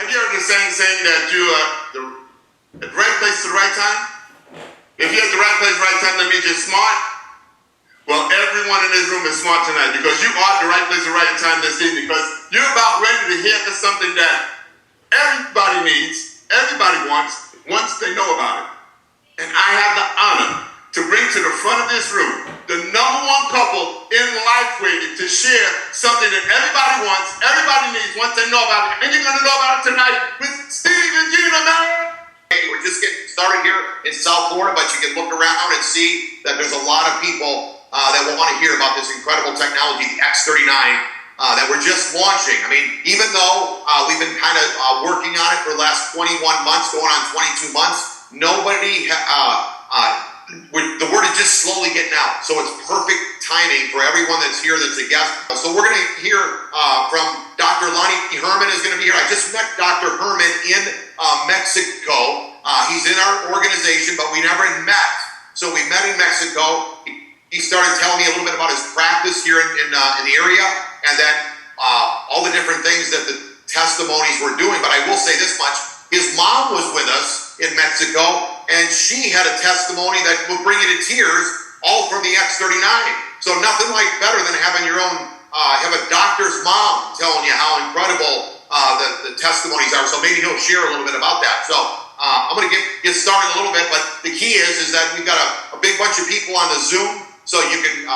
Have you heard the saying that you are at the right place at the right time? If you're at the right place at the right time, that means you're smart. Well, everyone in this room is smart tonight because you are at the right place at the right time this evening because you're about ready to hear something that everybody needs, everybody wants, once they know about it. And I have the honor to bring to the front of this room the #1 couple in Lifewave to share something that everybody wants, everybody needs once they know about it. And you're going to know about it tonight with Steve and Gina, man. Hey, we're just getting started here in South Florida, but you can look around and see that there's a lot of people that will want to hear about this incredible technology, the X39, that we're just launching. I mean, even though we've been kind of working on it for the last 21 months, going on 22 months, nobody the word is just slowly getting out. So it's perfect timing for everyone that's here that's a guest. So we're going to hear from Dr. Lonnie Herman is going to be here. I just met Dr. Herman in Mexico. He's in our organization, but we never had met. So we met in Mexico. He started telling me a little bit about his practice here in the area, and then all the different things that the testimonies were doing. But I will say this much. His mom was with us in Mexico, and she had a testimony that would bring you to tears, all from the X39. So nothing like better than having your own, have a doctor's mom telling you how incredible the testimonies are. So maybe he'll share a little bit about that. So I'm going to get started a little bit, but the key is that we've got a big bunch of people on the Zoom. So you can,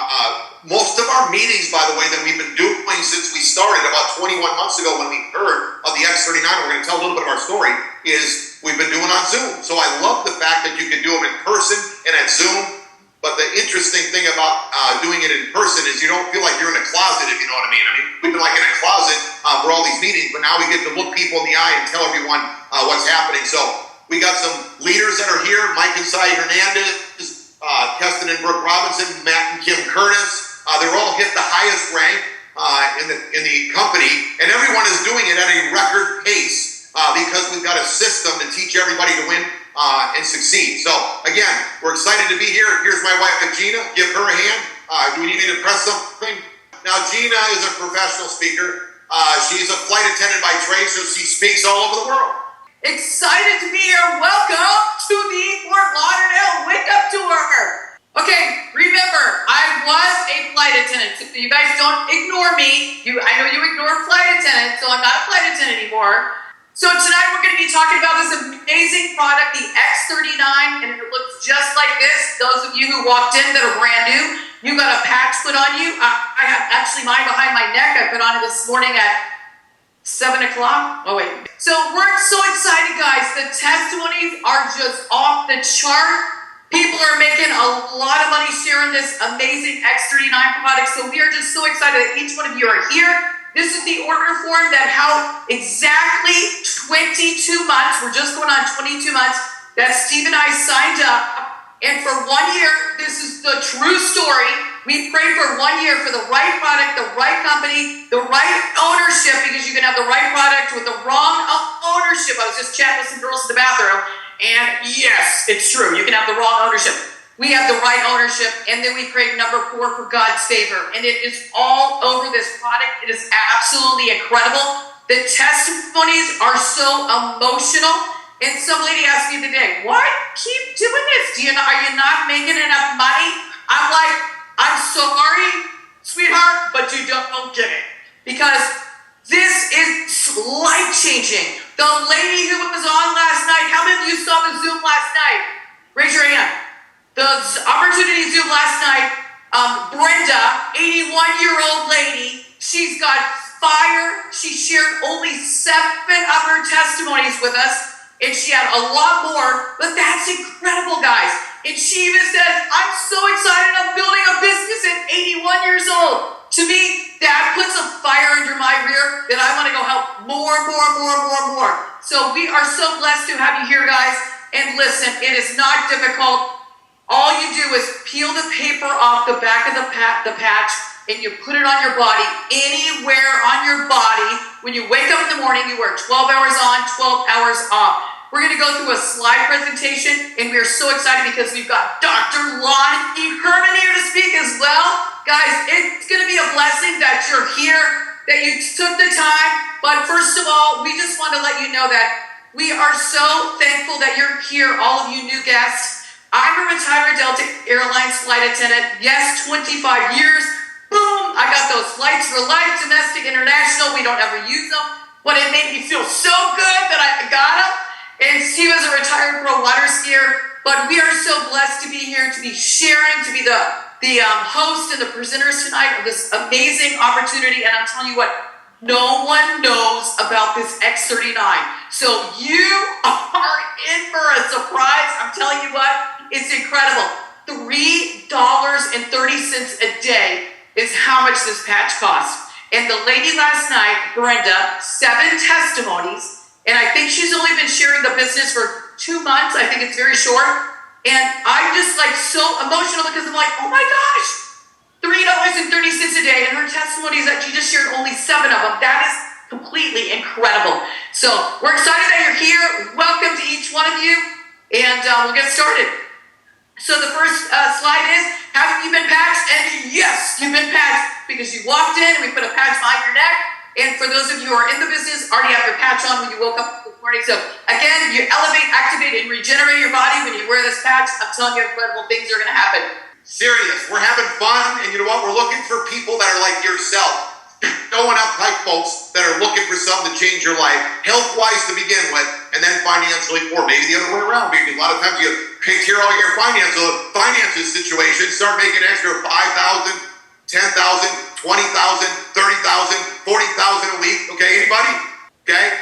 most of our meetings, by the way, that we've been doing since we started about 21 months ago when we heard of the X39, we're going to tell a little bit of our story, is we've been doing on Zoom. So I love the fact that you can do them in person and at Zoom. But the interesting thing about doing it in person is you don't feel like you're in a closet, if you know what I mean. I mean, we've been like in a closet for all these meetings, but now we get to look people in the eye and tell everyone what's happening. So we got some leaders that are here, Mike and Sai Hernandez, Keston and Brooke Robinson, Matt and Kim Curtis. They're all hit the highest rank in the company, and everyone is doing it at a record pace because we've got a system to teach everybody to win and succeed. So again, we're excited to be here. Here's my wife, Gina. Give her a hand. Do we need me to press something? Now, Gina is a professional speaker. She's a flight attendant by trade, so she speaks all over the world. Excited to be here. Welcome to the Fort Lauderdale Wake Up Tour. Okay, remember, I was a flight attendant. So you guys don't ignore me. I know you ignore flight attendants, so I'm not a flight attendant anymore. So tonight we're going to be talking about this amazing product, the X39, and it looks just like this. Those of you who walked in that are brand new, you got a patch put on you. I have actually mine behind my neck. I put on it this morning at 7 o'clock. Oh, wait. So we're so excited, guys. The testimonies are just off the chart. People are making a lot of money sharing this amazing X39 product. So we are just so excited that each one of you are here. This is the order form that held exactly 22 months. We're just going on 22 months that Steve and I signed up. And for 1 year, this is the true story. We prayed for 1 year for the right product, the right company, the right ownership, because you can have the right product with the wrong ownership. I was just chatting with some girls in the bathroom, and yes, it's true. You can have the wrong ownership. We have the right ownership, and then we prayed #4 for God's favor. And it is all over this product. It is absolutely incredible. The testimonies are so emotional. And some lady asked me today, why keep doing this? Are you not making enough money? I'm like, I'm sorry, sweetheart, but you don't get it. Because this is life-changing. The lady who was on last night, how many of you saw the Zoom last night? Raise your hand. The opportunity Zoom last night, Brenda, 81-year-old lady, she's got fire. She shared only 7 of her testimonies with us. And she had a lot more, but that's incredible, guys. And she even says, I'm so excited I'm building a business at 81 years old. To me, that puts a fire under my rear that I want to go help more. So we are so blessed to have you here, guys. And listen, it is not difficult. All you do is peel the paper off the back of the patch, and you put it on your body, anywhere on your body. When you wake up in the morning, you work 12 hours on, 12 hours off. We're going to go through a slide presentation, and we are so excited because we've got Dr. Lonnie Herman here to speak as well. Guys, it's going to be a blessing that you're here. that you took the time. But first of all, we just want to let you know that we are so thankful that you're here, all of you new guests. I'm a retired Delta Airlines flight attendant. Yes, 25 years. Boom, I got those flights for life, domestic, international. We don't ever use them, but it made me feel so good that I got them. And Steve is a retired pro water skier, but we are so blessed to be here, to be sharing, to be the host and the presenters tonight of this amazing opportunity. And I'm telling you what, no one knows about this X39. So you are in for a surprise. I'm telling you what, it's incredible. $3.30 a day is how much this patch costs. And the lady last night, Brenda, 7 testimonies, and I think she's only been sharing the business for 2 months. I think it's very short. And I'm just like so emotional because I'm like, oh my gosh, $3.30 a day. And her testimony is that she just shared only 7 of them. That is completely incredible. So we're excited that you're here. Welcome to each one of you. And we'll get started. So the first slide is, have you been patched? And yes, you've been patched because you walked in and we put a patch behind your neck. And for those of you who are in the business, already have your patch on when you woke up this morning. So again, you elevate, activate, and regenerate your body when you wear this patch. I'm telling you, incredible things are going to happen. Serious. We're having fun, and you know what? We're looking for people that are like yourself. Showing up like folks that are looking for something to change your life, health-wise to begin with, and then financially, or maybe the other way around. Because a lot of times you take care of all your finances situation, start making an extra $5,000, $10,000, $20,000, $30,000, $40,000 a week. Okay, anybody? Okay,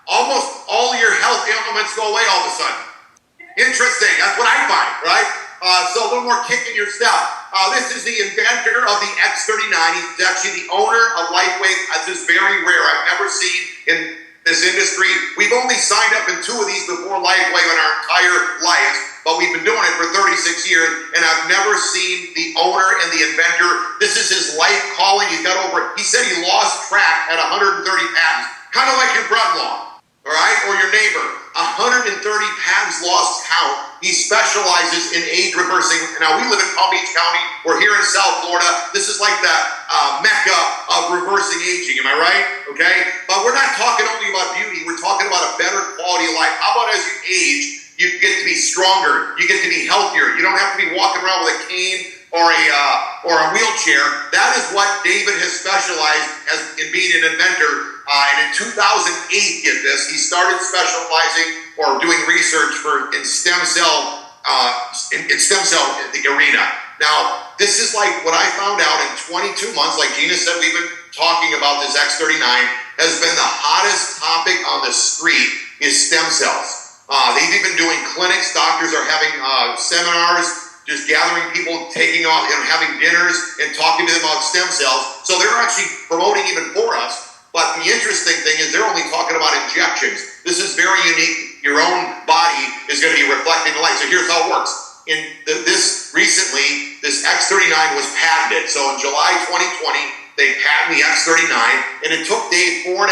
almost all your health ailments go away all of a sudden. Interesting. That's what I find, right? So a little more kick in your step. This is the inventor of the X39. He's actually the owner of Lifewave. This is very rare. I've never seen in this industry. We've only signed up in 2 of these before Lifewave in our entire lives, but we've been doing it for 36 years, and I've never seen the owner and the inventor. This is his life calling. He said he lost track at 130 patents, kind of like your brother-in-law, all right, or your neighbor. 130 patents lost count. He specializes in age reversing. Now, we live in Palm Beach County. We're here in South Florida. This is like the mecca of reversing aging. Am I right? Okay? But we're not talking only about beauty. We're talking about a better quality of life. How about as you age, you get to be stronger. You get to be healthier. You don't have to be walking around with a cane or a wheelchair. That is what David has specialized in being an inventor. And in 2008, get this, he started specializing or doing research in stem cell arena. Now, this is like what I found out in 22 months. Like Gina said, we've been talking about this X39. Has been the hottest topic on the street is stem cells. They've even doing clinics. Doctors are having seminars, just gathering people, taking off, having dinners and talking to them about stem cells. So they're actually promoting even for us. But the interesting thing is they're only talking about injections. This is very unique. Your own body is going to be reflecting the light. So here's how it works. This X39 was patented. So in July 2020, they patented the X39, and it took Dave $4.5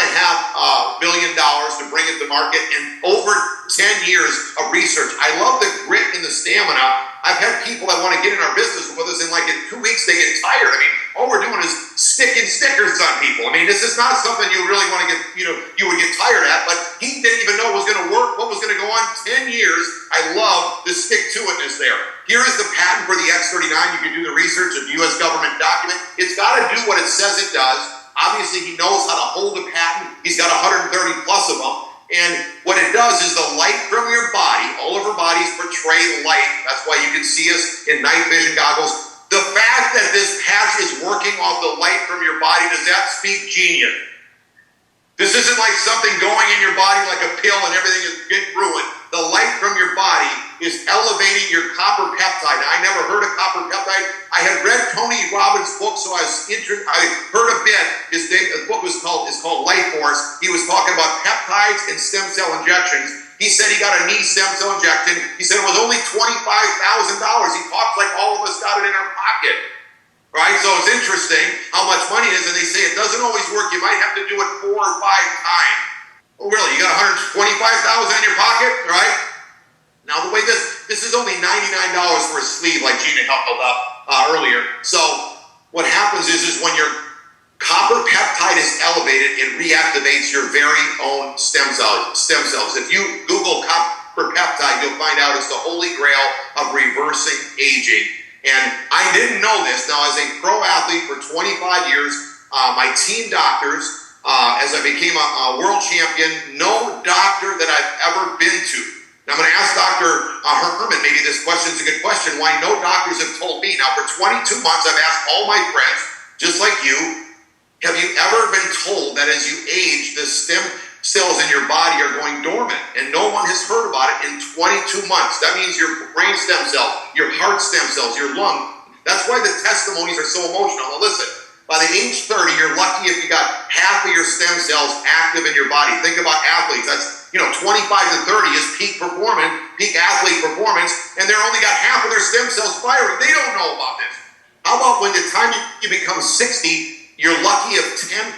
billion to bring it to market, and over 10 years of research. I love the grit and the stamina. I've had people that want to get in our business with us, and like in 2 weeks they get tired. I mean, all we're doing is sticking stickers on people. I mean, this is not something you really want to get, you would get tired at, but he didn't even know it was going to work, what was going to go on. 10 years. I love the stick-to-itness there. Here is the patent for the X39. You can do the research of U.S. government document. It's got to do what it says it does. Obviously, he knows how to hold a patent. He's got 130 plus of them. And what it does is the light from your body, all of our bodies portray light. That's why you can see us in night vision goggles. The fact that this patch is working off the light from your body, does that speak genius? This isn't like something going in your body like a pill and everything is getting ruined. The light from your body is elevating your copper peptide. Now, I never heard of copper peptide. I had read Tony Robbins' book, so I heard a bit. His book is called Life Force. He was talking about peptides and stem cell injections. He said he got a knee stem cell injection. He said it was only $25,000. He talks like all of us got it in our pocket. Right? So it's interesting how much money it is, and they say it doesn't always work. You might have to do it 4 or 5 times. Oh, really? You got $125,000 in your pocket, right? Now, the way this is only $99 for a sleeve, like Gina held up earlier. So what happens is when your copper peptide is elevated, it reactivates your very own stem cells. If you Google copper peptide, you'll find out it's the holy grail of reversing aging. And I didn't know this. Now, as a pro athlete for 25 years, my team doctors, as I became a world champion, no doctor that I've ever been to. Now, I'm going to ask Dr. Herman, maybe this question's a good question, why no doctors have told me. Now, for 22 months, I've asked all my friends, just like you, have you ever been told that as you age, the stem cells in your body are going dormant? And no one has heard about it in 22 months. That means your brain stem cells, your heart stem cells, your lung. That's why the testimonies are so emotional. Now, listen. By the age 30, you're lucky if you got half of your stem cells active in your body. Think about athletes. That's, 25 to 30 is peak athlete performance, and they're only got half of their stem cells firing. They don't know about this. How about when the time you become 60, you're lucky if 10%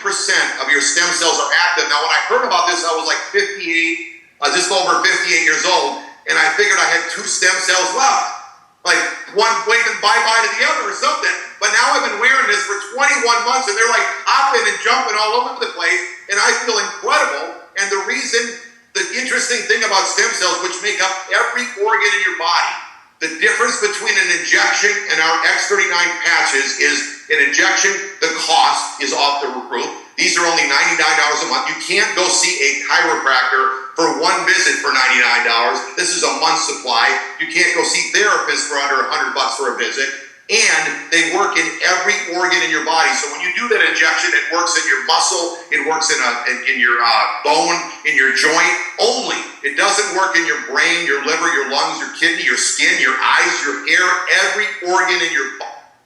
of your stem cells are active. Now, when I heard about this, I was like 58, just over 58 years old, and I figured I had 2 stem cells left. Like one waving bye-bye to the other or something. But now I've been wearing this for 21 months and they're like hopping and jumping all over the place and I feel incredible. And the interesting thing about stem cells, which make up every organ in your body, the difference between an injection and our X39 patches is an injection, the cost is off the roof. These are only $99 a month. You can't go see a chiropractor for one visit for $99. This is a month's supply. You can't go see therapists for under $100 for a visit. And they work in every organ in your body. So when you do that injection, it works in your muscle, it works in your bone, in your joint only. It doesn't work in your brain, your liver, your lungs, your kidney, your skin, your eyes, your hair, every organ in your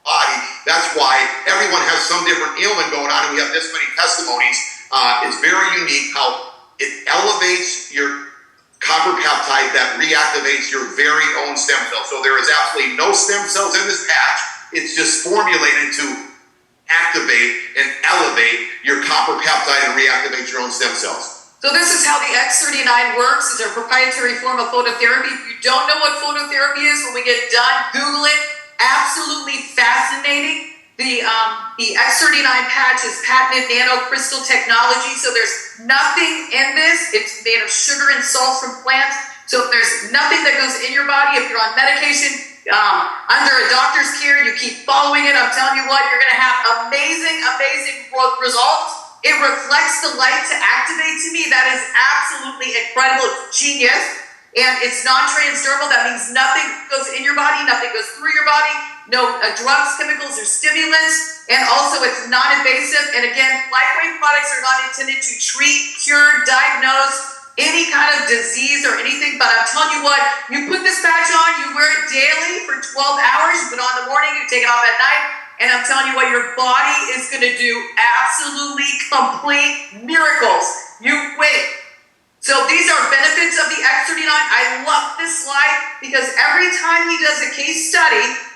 body. That's why everyone has some different ailment going on, and we have this many testimonies. It's very unique how it elevates your copper peptide that reactivates your very own stem cells. So there is absolutely no stem cells in this patch. It's just formulated to activate and elevate your copper peptide and reactivate your own stem cells. So this is how the X39 works. It's a proprietary form of phototherapy. If you don't know what phototherapy is, when we get done, Google it. Absolutely fascinating. The X39 patch is patented nanocrystal technology, so there's nothing in this. It's made of sugar and salt from plants, so there's nothing that goes in your body. If you're on medication, under a doctor's care, you keep following it, I'm telling you what, you're going to have amazing results. It reflects the light to activate. To me, that is absolutely incredible. It's genius, and it's non-transdermal. That means nothing goes in your body, nothing goes through your body. No drugs, chemicals, or stimulants, and also it's non-invasive. And again, Lifewave products are not intended to treat, cure, diagnose any kind of disease or anything. But I'm telling you what, you put this patch on, you wear it daily for 12 hours. You put it on in the morning, you take it off at night, and I'm telling you what, your body is going to do absolutely complete miracles. You wait. So these are benefits of the X39. I love this slide because every time he does a case study,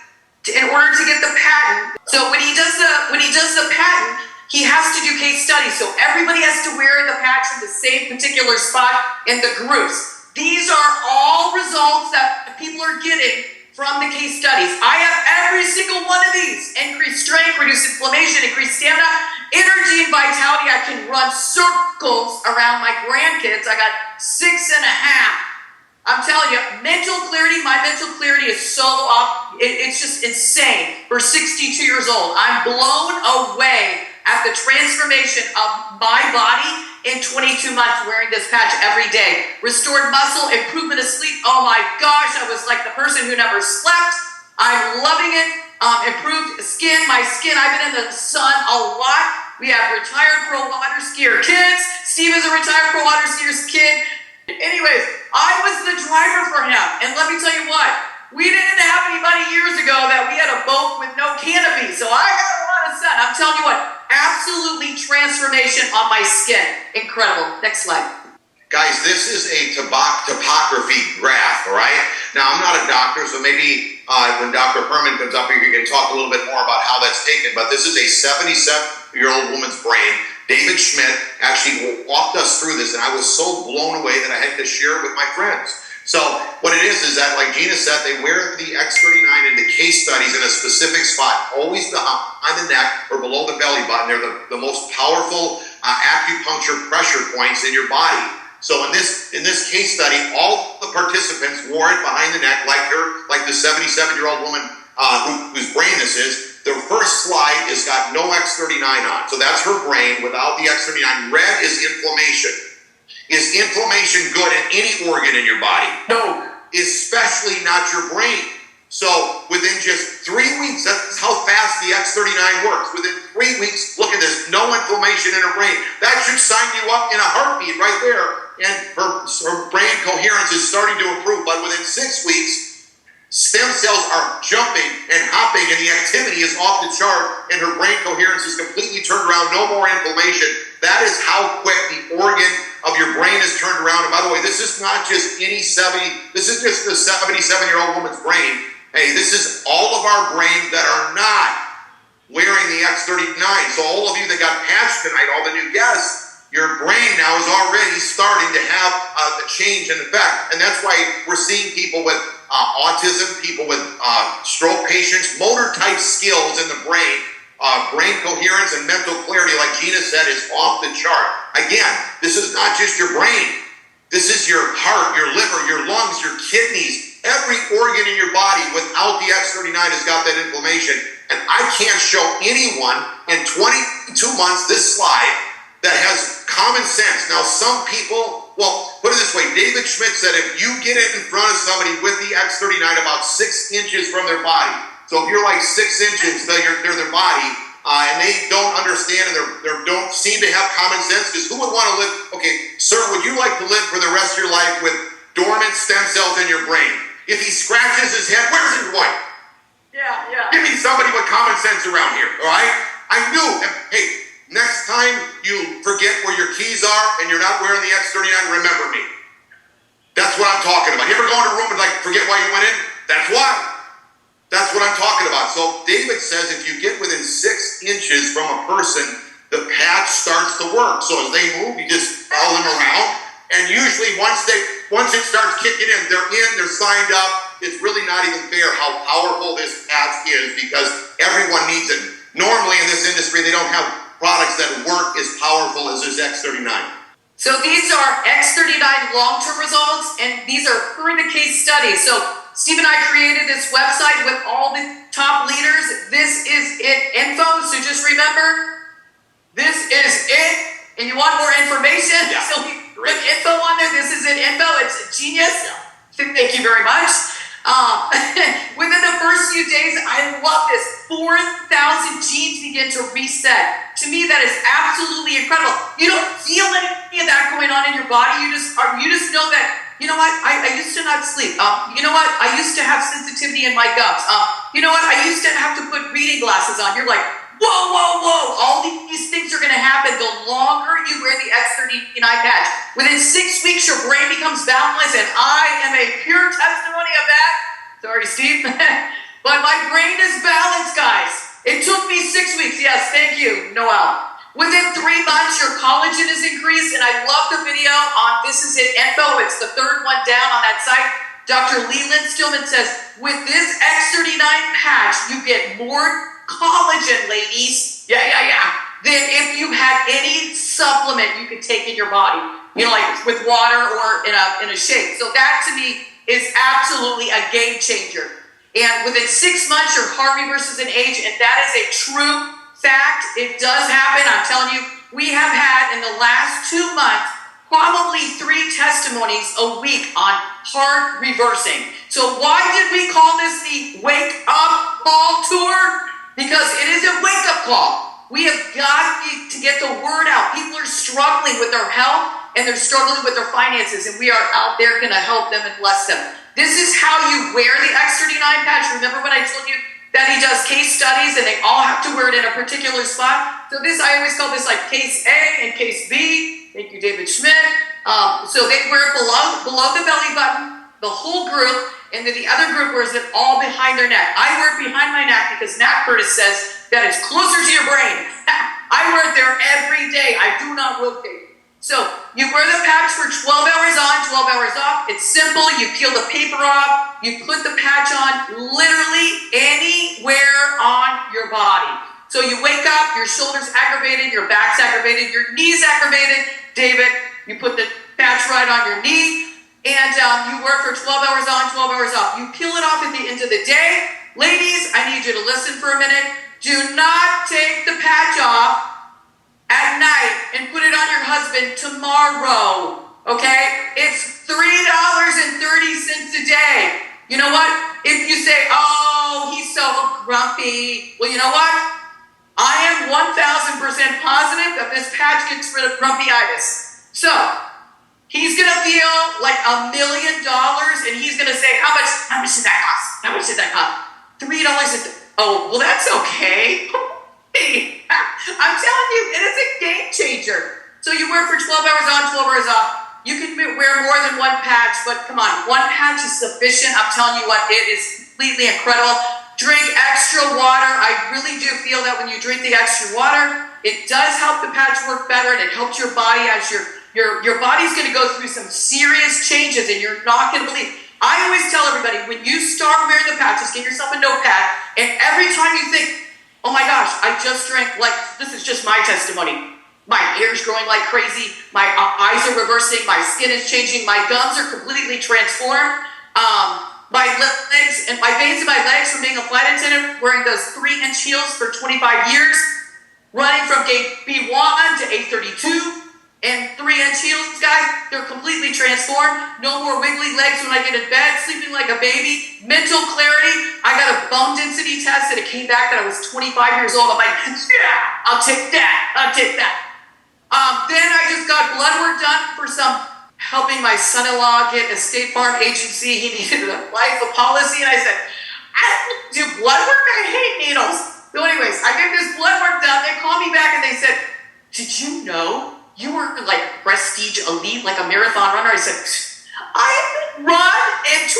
in order to get the patent, so when he does the patent, he has to do case studies. So everybody has to wear the patch in the same particular spot in the groups. These are all results that people are getting from the case studies. I have every single one of these. Increased strength, reduced inflammation, increased stamina, energy and vitality. I can run circles around my grandkids. I got 6.5. I'm telling you, mental clarity, my mental clarity is so off, it's just insane. For 62 years old, I'm blown away at the transformation of my body in 22 months wearing this patch every day. Restored muscle, improvement of sleep. Oh my gosh, I was like the person who never slept. I'm loving it. Improved skin, my skin, I've been in the sun a lot. We have retired pro water skier kids. Steve is a retired pro water skier's kid. Anyways, I was the driver for him, and let me tell you what, we didn't have anybody years ago that we had a boat with no canopy, so I got a lot of sun. I'm telling you what, absolutely transformation on my skin. Incredible. Next slide. Guys, this is a topography graph, all right? Now, I'm not a doctor, so maybe when Dr. Herman comes up here, you can talk a little bit more about how that's taken, but this is a 77-year-old woman's brain. David Schmidt actually walked us through this, and I was so blown away that I had to share it with my friends. So what it is that, like Gina said, they wear the X39 in the case studies in a specific spot, always behind the neck or below the belly button. They're the most powerful acupuncture pressure points in your body. So in this case study, all the participants wore it behind the neck, like the 77-year-old woman whose brain this is. The first slide has got no X39 on, so that's her brain without the X39. Red is inflammation. Is inflammation good in any organ in your body? No. Especially not your brain. So within just 3 weeks, that's how fast the X39 works. Within 3 weeks, look at this, no inflammation in her brain. That should sign you up in a heartbeat right there. And her brain coherence is starting to improve. But within 6 weeks, stem cells are jumping and hopping, and the activity is off the chart, and her brain coherence is completely turned around, no more inflammation. That is how quick the organ of your brain is turned around. And by the way, this is not just this is just the 77-year-old woman's brain. Hey, this is all of our brains that are not wearing the X39. So all of you that got patched tonight, all the new guests, your brain now is already starting to have a change in effect. And that's why we're seeing people with autism, people with stroke patients, motor type skills in the brain, brain coherence and mental clarity, like Gina said, is off the chart. Again, this is not just your brain. This is your heart, your liver, your lungs, your kidneys. Every organ in your body without the X39 has got that inflammation. And I can't show anyone in 22 months this slide that has common sense. Now, some people, well, put it this way. David Schmidt said if you get it in front of somebody with the X39 about 6 inches from their body, so if you're like 6 inches, they're their body, and they don't understand and they don't seem to have common sense, because who would want to live? Okay, sir, would you like to live for the rest of your life with dormant stem cells in your brain? If he scratches his head, where's his wife? Yeah. Give me somebody with common sense around here, all right? I knew. Hey, next time you forget where your keys are and you're not wearing the X39, remember me. That's what I'm talking about. You ever go in a room and forget why you went in? That's why. That's what I'm talking about. So David says if you get within 6 inches from a person, the patch starts to work. So as they move, you just follow them around. And usually once it starts kicking in, they're signed up. It's really not even fair how powerful this patch is, because everyone needs it. Normally in this industry, they don't have products that work as powerful as this X39. So these are X39 long-term results, and these are per the case studies. So Steve and I created this website with all the top leaders. This is it info. So just remember, this is it. And you want more information? Yeah. So we put info on there. This is it info. It's genius. Yeah. Thank you very much. Within the first few days, I love this. 4,000 genes begin to reset. To me, that is absolutely incredible. You don't feel any of that going on in your body. You just know that, you know what, I used to not sleep. You know what, I used to have sensitivity in my gums. You know what, I used to have to put reading glasses on. You're like, whoa. All these things are going to happen the longer you wear the X39 patch. Within 6 weeks, your brain becomes boundless, and I am a pure testimony of that. Sorry, Steve. But my brain is balanced, guys. It took me 6 weeks. Yes, thank you, Noel. Within 3 months, your collagen is increased, and I love the video on This Is It Info. It's the third one down on that site. Dr. Leland Stillman says, with this X39 patch, you get more collagen, ladies. Yeah. Than if you had any supplement you could take in your body, like with water or in a shake. So that to me is absolutely a game changer. And within 6 months, your heart reverses in age, and that is a true fact. It does happen. I'm telling you, we have had in the last 2 months probably 3 testimonies a week on heart reversing. So why did we call this the Wake Up Call Tour? Because it is a wake-up call. We have got to get the word out. People are struggling with their health, and they're struggling with their finances, and we are out there going to help them and bless them. This is how you wear the X39 patch. Remember when I told you that he does case studies, and they all have to wear it in a particular spot? So this, I always call this like case A and case B. Thank you, David Schmidt. So they wear it below the belly button, the whole group, and then the other group wears it all behind their neck. I wear it behind my neck because Nat Curtis says that it's closer to your brain. I wear it there every day. I do not rotate. So you wear the patch for 12 hours on, 12 hours off. It's simple. You peel the paper off. You put the patch on literally anywhere on your body. So you wake up, your shoulder's aggravated, your back's aggravated, your knee's aggravated. David, you put the patch right on your knee, and you work for 12 hours on, 12 hours off. You peel it off at the end of the day. Ladies, I need you to listen for a minute. Do not take the patch off at night and put it on your husband tomorrow, okay? It's $3.30 a day. You know what? If you say, oh, he's so grumpy, well, you know what? I am 1,000% positive that this patch gets rid of grumpyitis. So, he's going to feel like $1 million, and he's going to say, how much did that cost? How much did that cost? $3. Oh, well, that's okay. I'm telling you, it is a game changer. So you wear for 12 hours on, 12 hours off. You can wear more than one patch, but come on, one patch is sufficient. I'm telling you what, it is completely incredible. Drink extra water. I really do feel that when you drink the extra water, it does help the patch work better, and it helps your body as your body's going to go through some serious changes, and you're not going to believe. I always tell everybody, when you start wearing the patches, get yourself a notepad, and every time you think, oh my gosh, I just drank, like, this is just my testimony. My hair's growing like crazy. My eyes are reversing. My skin is changing. My gums are completely transformed. My legs and my veins in my legs from being a flight attendant, wearing those 3-inch heels for 25 years, running from gate B1 to A32, and 3-inch heels, guys, they're completely transformed. No more wiggly legs when I get in bed, sleeping like a baby. Mental clarity. I got a bone density test, and it came back that I was 25 years old. I'm like, yeah, I'll take that. I'll take that. Then I just got blood work done for helping my son-in-law get a State Farm agency. He needed a life policy, and I said, I don't do blood work. I hate needles. So anyways, I get this blood work done. They called me back, and they said, did you know you were like prestige elite, like a marathon runner? I said, I haven't run in 22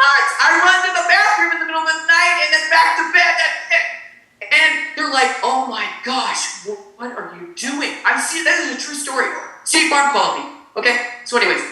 months. I run to the bathroom in the middle of the night and then back to bed. That's it. And they're like, oh my gosh, what are you doing? This is a true story. State Farm called me. Okay? So anyways.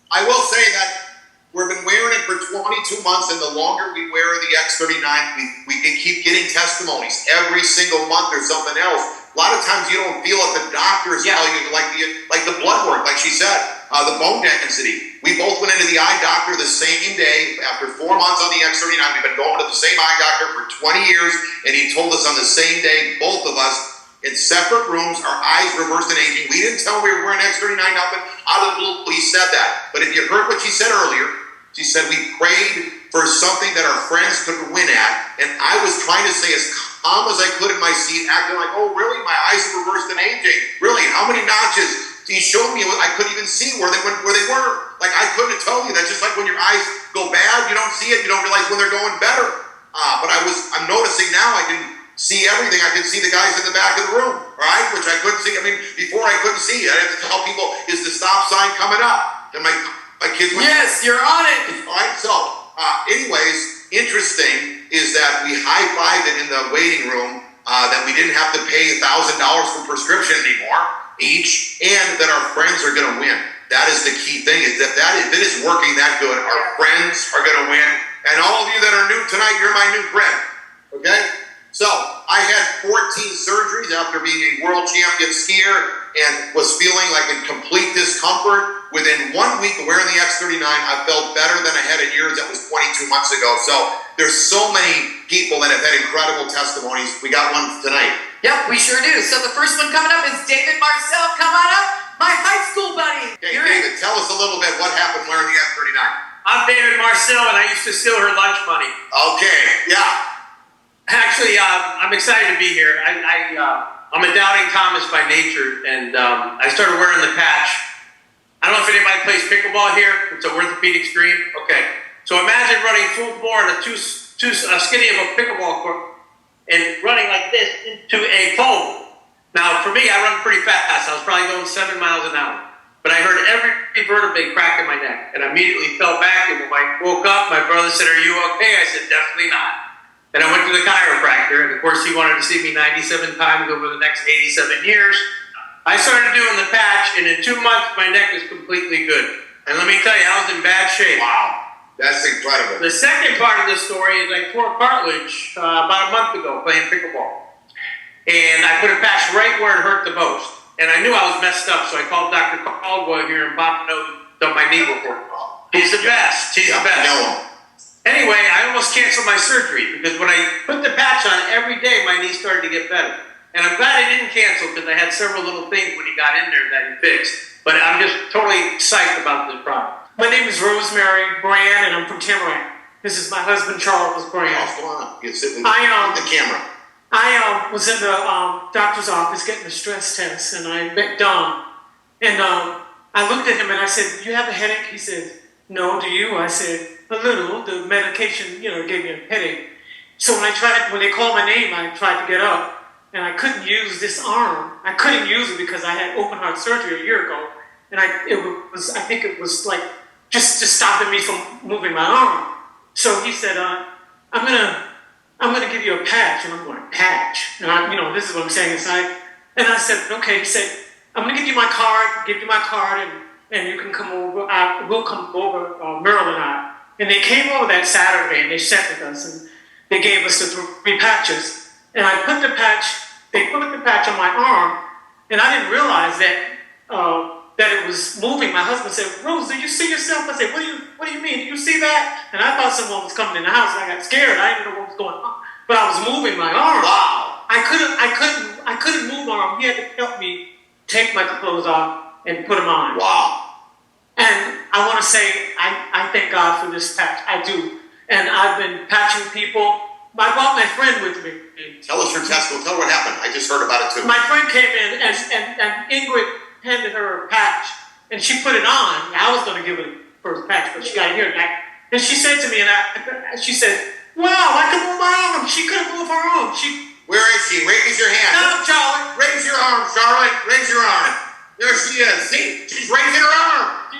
I will say that we've been wearing it for 22 months, and the longer we wear the X39, we keep getting testimonies. Every single month there's something else. A lot of times you don't feel it. The doctors tell you, like the blood work, like she said, the bone density. We both went into the eye doctor the same day. After 4 months on the X39, we've been going to the same eye doctor for 20 years, and he told us on the same day, both of us, in separate rooms, our eyes reversed in aging. We didn't tell him we were wearing X39, nothing. Out of the blue, he said that. But if you heard what she said earlier, she said we prayed for something that our friends could win at, and I was trying to say as calm as I could in my seat, acting like, oh, really? My eyes are reversed in aging. Really? How many notches? He showed me. I couldn't even see where they were. Like, I couldn't have told you. That's just like when your eyes go bad, you don't see it. You don't realize when they're going better. But I'm noticing now I can see everything. I can see the guys in the back of the room, right? Which I couldn't see. I mean, before I couldn't see. I had to tell people, is the stop sign coming up? And my kids went, yes, you're on it. all right, so anyways, interesting is that we high-fived it in the waiting room, that we didn't have to pay $1,000 for prescription anymore each, and that our friends are going to win. That is the key thing, is that if it is working that good, our friends are going to win. And all of you that are new tonight, you're my new friend, okay? So I had 14 surgeries after being a world champion skier and was feeling like in complete discomfort. Within 1 week of wearing the X39, I felt better than I had in years. That was 22 months ago. So there's so many people that have had incredible testimonies. We got one tonight. Yep, we sure do. So the first one coming up is David Marcel. Come on up, my high school buddy. Okay, David, tell us a little bit what happened wearing the X39. I'm David Marcel, and I used to steal her lunch money. Okay, yeah. Actually, I'm excited to be here. I'm a doubting Thomas by nature, and I started wearing the patch. I don't know if anybody plays pickleball here. It's a orthopedic stream. Okay. So imagine running full bore in a too skinny of a pickleball court and running like this into a pole. Now, for me, I run pretty fast. I was probably going 7 miles an hour. But I heard every vertebrae crack in my neck, and I immediately fell back. And when I woke up, my brother said, "Are you okay?" I said, "Definitely not." And I went to the chiropractor, and of course, he wanted to see me 97 times over the next 87 years. I started doing the patch, and in 2 months, my neck was completely good. And let me tell you, I was in bad shape. Wow, that's incredible. The second part of the story is I tore cartilage about a month ago playing pickleball. And I put a patch right where it hurt the most. And I knew I was messed up, so I called Dr. Caldwell here in Pompano, done my knee before. He's the best. He's the best. I know him. Anyway, I almost canceled my surgery because when I put the patch on every day, my knee started to get better. And I'm glad I didn't cancel because I had several little things when he got in there that he fixed. But I'm just totally psyched about this product. My name is Rosemary Brand, and I'm from Tamarack. This is my husband, Charles Brand. Go on. You sit with I the camera. I was in the doctor's office getting a stress test, and I met Don. And I looked at him and I said, "You have a headache?" He said, "No, do you?" I said, "A little. The medication, gave me a headache." So when they called my name, I tried to get up, and I couldn't use this arm. I couldn't use it because I had open heart surgery a year ago, and I think it was like just stopping me from moving my arm. So he said, I'm gonna give you a patch." And I'm going, "Patch?" And this is what I'm saying inside. And I said, "Okay." He said, "I'm gonna give you my card, and you can come over. We'll come over, Merrill and I." And they came over that Saturday, and they sat with us, and they gave us the 3 patches. And I put the patch. They put the patch on my arm, and I didn't realize that it was moving. My husband said, "Rose, do you see yourself?" I said, What do you mean? Do you see that?" And I thought someone was coming in the house, and I got scared. I didn't know what was going on, but I was moving my arm. Wow. I couldn't move my arm. He had to help me take my clothes off and put them on. Wow. And I want to say I thank God for this patch. I do. And I've been patching people. I brought my friend with me. Tell us your testimony. Tell her what happened. I just heard about it too. My friend came in, and Ingrid handed her a patch, and she put it on. I was going to give her the first patch, but she got to hear it back. And she said to me, she said, "Wow, I can move my arm." She couldn't move her arm. Where is she? Raise your hand. No, Charlie. Raise your arm, Charlotte. Raise your arm. There she is. See? She's raising her arm.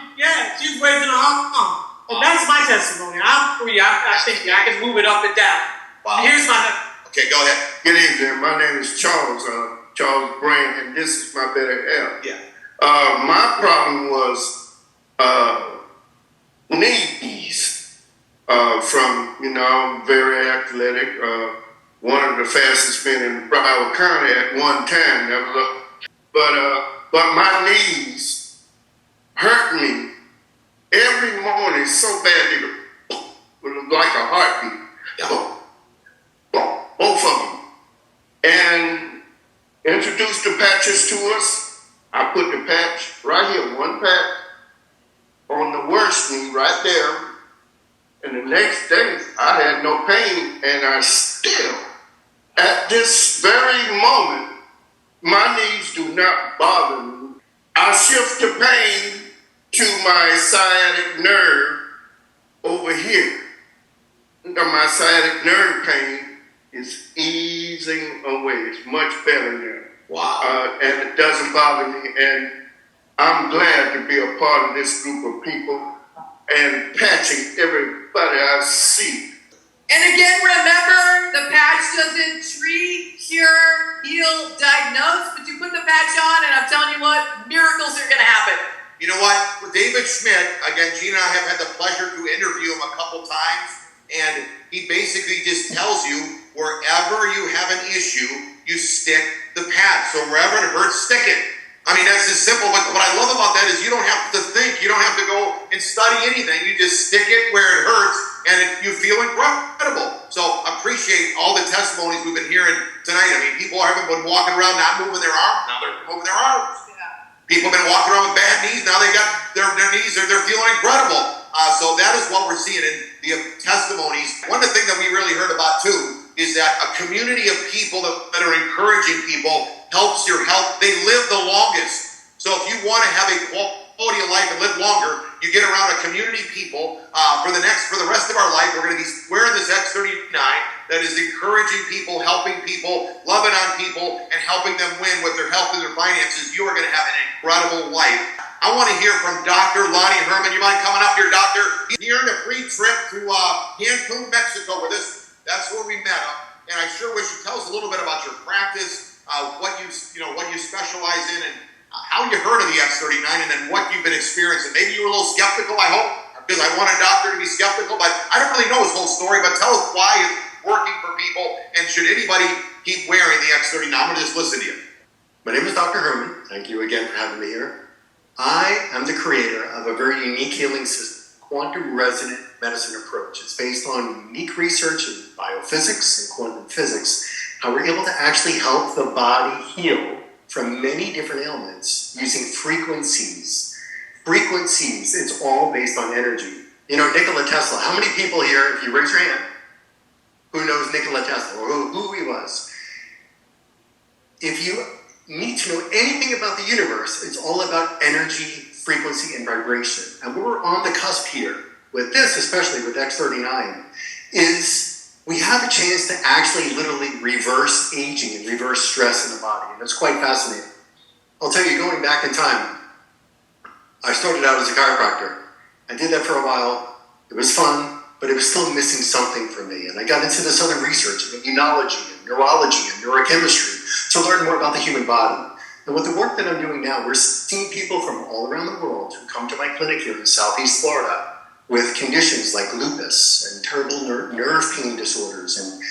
She's raising her arm. And that's my testimony. I'm free. I think I can move it up and down. Wow. Here's my... Okay, go ahead. Good evening. My name is Charles Brand, and this is my better half. Yeah. My problem was knees. From I'm very athletic. One of the fastest men in Broward County at one time. But my knees hurt me every morning so badly. It was like a heartbeat. Yeah. Both of them. And introduced the patches to us. I put the patch right here, one patch on the worst knee right there. And the next day, I had no pain, and I still, at this very moment, my knees do not bother me. I shift the pain to my sciatic nerve over here. My sciatic nerve pain is easing away. It's much better now. Wow. And it doesn't bother me. And I'm glad to be a part of this group of people and patching everybody I see. And again, remember, the patch doesn't treat, cure, heal, diagnose, but you put the patch on, and I'm telling you what, miracles are going to happen. You know what? With David Schmidt, again, Gina and I have had the pleasure to interview him a couple times, and he basically just tells you wherever you have an issue, you stick the patch. So wherever it hurts, stick it. I mean, that's as simple. But what I love about that is you don't have to think. You don't have to go and study anything. You just stick it where it hurts, and you feel incredible. So appreciate all the testimonies we've been hearing tonight. I mean, people haven't been walking around not moving their arms. Now they're moving their arms. Yeah. People have been walking around with bad knees. Now they got their knees. They're feeling incredible. So that is what we're seeing in the testimonies. One of the things that we really heard about too is that a community of people that are encouraging people helps your health. They live the longest. So if you want to have a quality of life and live longer, you get around a community of people for the rest of our life. We're going to be wearing this X39 that is encouraging people, helping people, loving on people, and helping them win with their health and their finances. You are going to have an incredible life. I want to hear from Dr. Lonnie Herman. You mind coming up here, Doctor? Here in a free trip to Cancun, Mexico with us. That's where we met him. And I sure wish you'd tell us a little bit about your practice, what you specialize in, how you heard of the X39 and then what you've been experiencing. Maybe you were a little skeptical, I hope, because I want a doctor to be skeptical, but I don't really know his whole story, but tell us why it's working for people, and should anybody keep wearing the X39? I'm going to just listen to you. My name is Dr. Herman. Thank you again for having me here. I am the creator of a very unique healing system, quantum resonant medicine approach. It's based on unique research in biophysics and quantum physics, how we're able to actually help the body heal from many different ailments using frequencies. Frequencies, it's all based on energy. You know, Nikola Tesla, how many people here, if you raise your hand, who knows Nikola Tesla or who he was? If you need to know anything about the universe, it's all about energy, frequency, and vibration. And we're on the cusp here with this, especially with X39, is we have a chance to actually literally reverse aging and reverse stress in the body. And it's quite fascinating. I'll tell you, going back in time, I started out as a chiropractor. I did that for a while. It was fun, but it was still missing something for me. And I got into this other research in immunology and neurology and neurochemistry to learn more about the human body. And with the work that I'm doing now, we're seeing people from all around the world who come to my clinic here in Southeast Florida with conditions like lupus and terrible nerve pain disorders and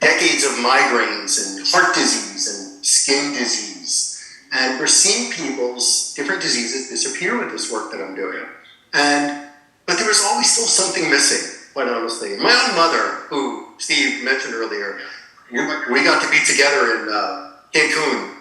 decades of migraines and heart disease and skin disease. And we're seeing people's different diseases disappear with this work that I'm doing. But there was always still something missing, quite honestly. My own mother, who Steve mentioned earlier, we got to be together in Cancun.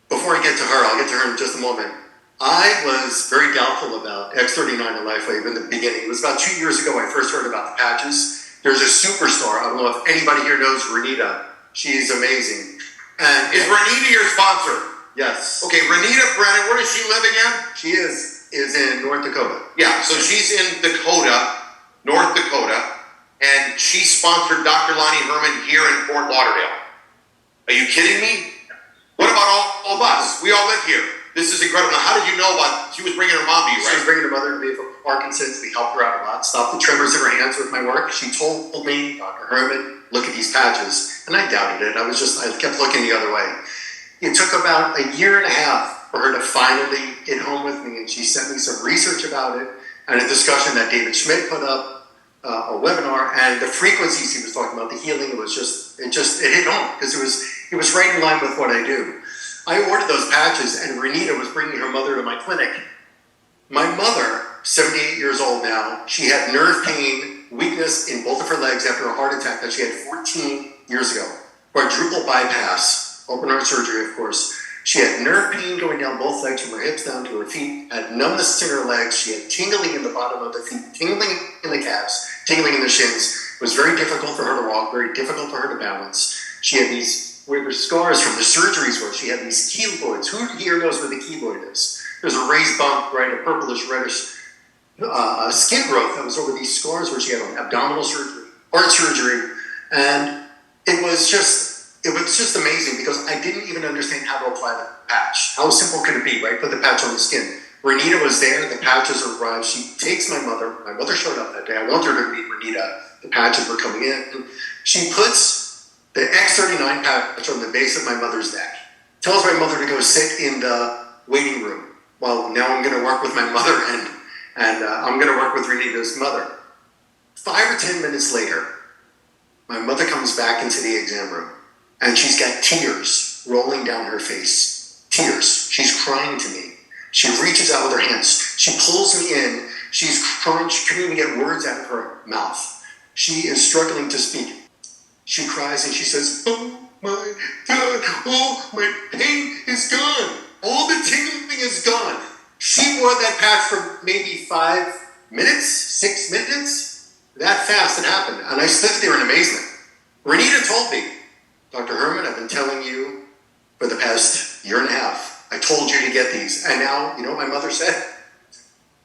Before I get to her, I'll get to her in just a moment. I was very doubtful about X39 and Lifewave in the beginning. It was about 2 years ago I first heard about the patches. There's a superstar. I don't know if anybody here knows Renita. She's amazing. And Is Renita your sponsor? yes. Okay, Renita Brennan, where does she live again? She is in North Dakota. Yeah, so she's in Dakota, North Dakota, and she sponsored Dr. Lonnie Herman here in Fort Lauderdale. Are you kidding me? What about all of us? We all live here. This is incredible. Now, how did you know about, she was bringing her mom to you, She right? was bringing her mother to me for Parkinson's. We helped her out a lot, stopped the tremors in her hands with my work. She told me, Dr. Herman, look at these patches. And I doubted it. I kept looking the other way. It took about a year and a half for her to finally get home with me, and she sent me some research about it and a discussion that David Schmidt put up, a webinar, and the frequencies he was talking about, the healing, it hit home because it was right in line with what I do. I ordered those patches, and Renita was bringing her mother to my clinic. My mother, 78 years old now, she had nerve pain, weakness in both of her legs after a heart attack that she had 14 years ago. Quadruple bypass, open heart surgery, of course. She had nerve pain going down both legs from her hips down to her feet, had numbness in her legs. She had tingling in the bottom of the feet, tingling in the calves, tingling in the shins. It was very difficult for her to walk, very difficult for her to balance. She had these where the scars from the surgeries were. She had these keloids. Who here knows where the keloid is? There's a raised bump, right, a purplish, reddish skin growth that was over these scars where she had abdominal surgery, heart surgery, and it was just amazing because I didn't even understand how to apply the patch. How simple could it be, right? Put the patch on the skin. Renita was there, the patches arrived. She takes my mother showed up that day. I wanted her to meet Renita. The patches were coming in. She puts the X39 patch on the base of my mother's neck. Tells my mother to go sit in the waiting room. Well, now I'm going to work with my mother and I'm going to work with Renita's mother. 5 or 10 minutes later, my mother comes back into the exam room and she's got tears rolling down her face. Tears. She's crying to me. She reaches out with her hands. She pulls me in. She's crying. She couldn't even get words out of her mouth. She is struggling to speak. She cries and she says, oh my God, oh, my pain is gone. All the tingling is gone. She wore that patch for maybe 5 minutes, 6 minutes. That fast it happened. And I stood there in amazement. Renita told me, Dr. Herman, I've been telling you for the past year and a half. I told you to get these. And now, you know what my mother said?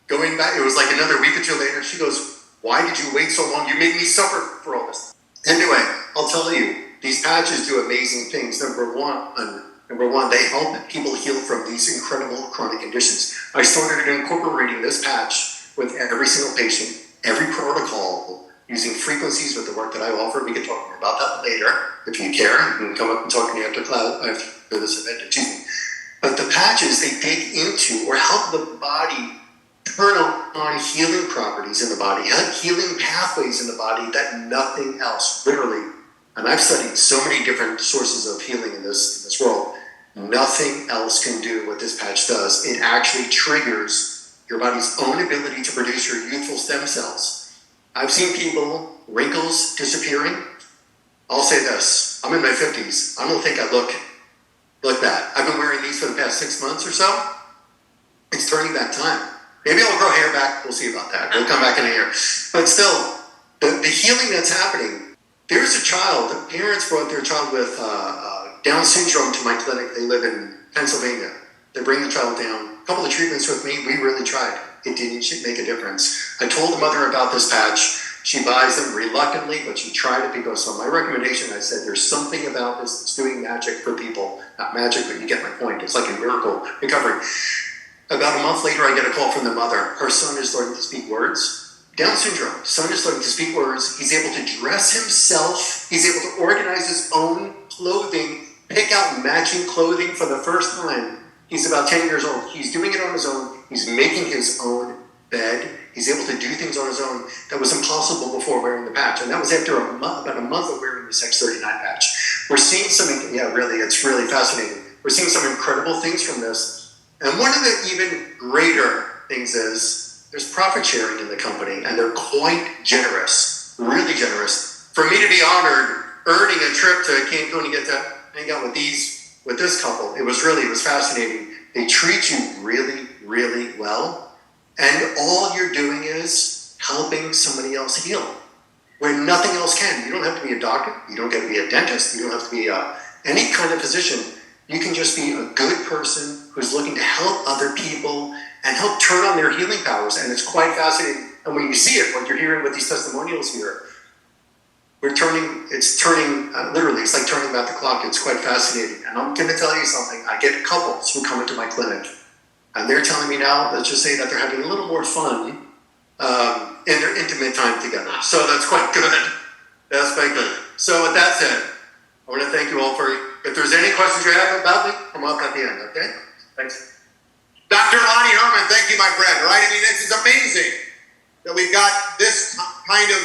Going back, it was like another week or two later, she goes, why did you wait so long? You made me suffer for all this. Anyway, I'll tell you, these patches do amazing things. Number one, they help people heal from these incredible chronic conditions. I started incorporating this patch with every single patient, every protocol, using frequencies with the work that I offer. We can talk more about that later. If you care, you can come up and talk to me after this event. But the patches, they dig into or help the body turn on healing properties in the body, healing pathways in the body that nothing else, literally, and I've studied so many different sources of healing in this world, nothing else can do what this patch does. It actually triggers your body's own ability to produce your youthful stem cells. I've seen people, wrinkles disappearing. I'll say this, I'm in my 50s. I don't think I look bad. I've been wearing these for the past 6 months or so. It's turning back time. Maybe I'll grow hair back. We'll see about that. We'll come back in a year. But still, the healing that's happening, there's a child, the parents brought their child with Down syndrome to my clinic. They live in Pennsylvania. They bring the child down. A couple of treatments with me, we really tried. It didn't make a difference. I told the mother about this patch. She buys them reluctantly, but she tried it because on my recommendation, I said, there's something about this that's doing magic for people. Not magic, but you get my point. It's like a miracle recovery. About a month later, I get a call from the mother. Her son is starting to speak words. Down syndrome. Son is starting to speak words. He's able to dress himself. He's able to organize his own clothing, pick out matching clothing for the first time. He's about 10 years old. He's doing it on his own. He's making his own bed. He's able to do things on his own that was impossible before wearing the patch. And that was after about a month of wearing this X39 patch. We're seeing it's really fascinating. We're seeing some incredible things from this. And one of the even greater things is there's profit sharing in the company, and they're quite generous, really generous. For me to be honored earning a trip to Cancun to get to hang out with this couple, it was fascinating. They treat you really, really well. And all you're doing is helping somebody else heal where nothing else can. You don't have to be a doctor. You don't have to be a dentist. You don't have to be any kind of physician. You can just be a good person who's looking to help other people and help turn on their healing powers. And it's quite fascinating. And when you see it, what you're hearing with these testimonials here, it's turning, literally, it's like turning back the clock. It's quite fascinating. And I'm going to tell you something. I get couples who come into my clinic, and they're telling me now, let's just say that they're having a little more fun in their intimate time together. So that's quite good. That's quite good. So with that said, I want to thank you all for, if there's any questions you have about me, come up at the end, okay? Thanks. Dr. Lonnie Herman, thank you, my friend, right? I mean, this is amazing that we've got this kind of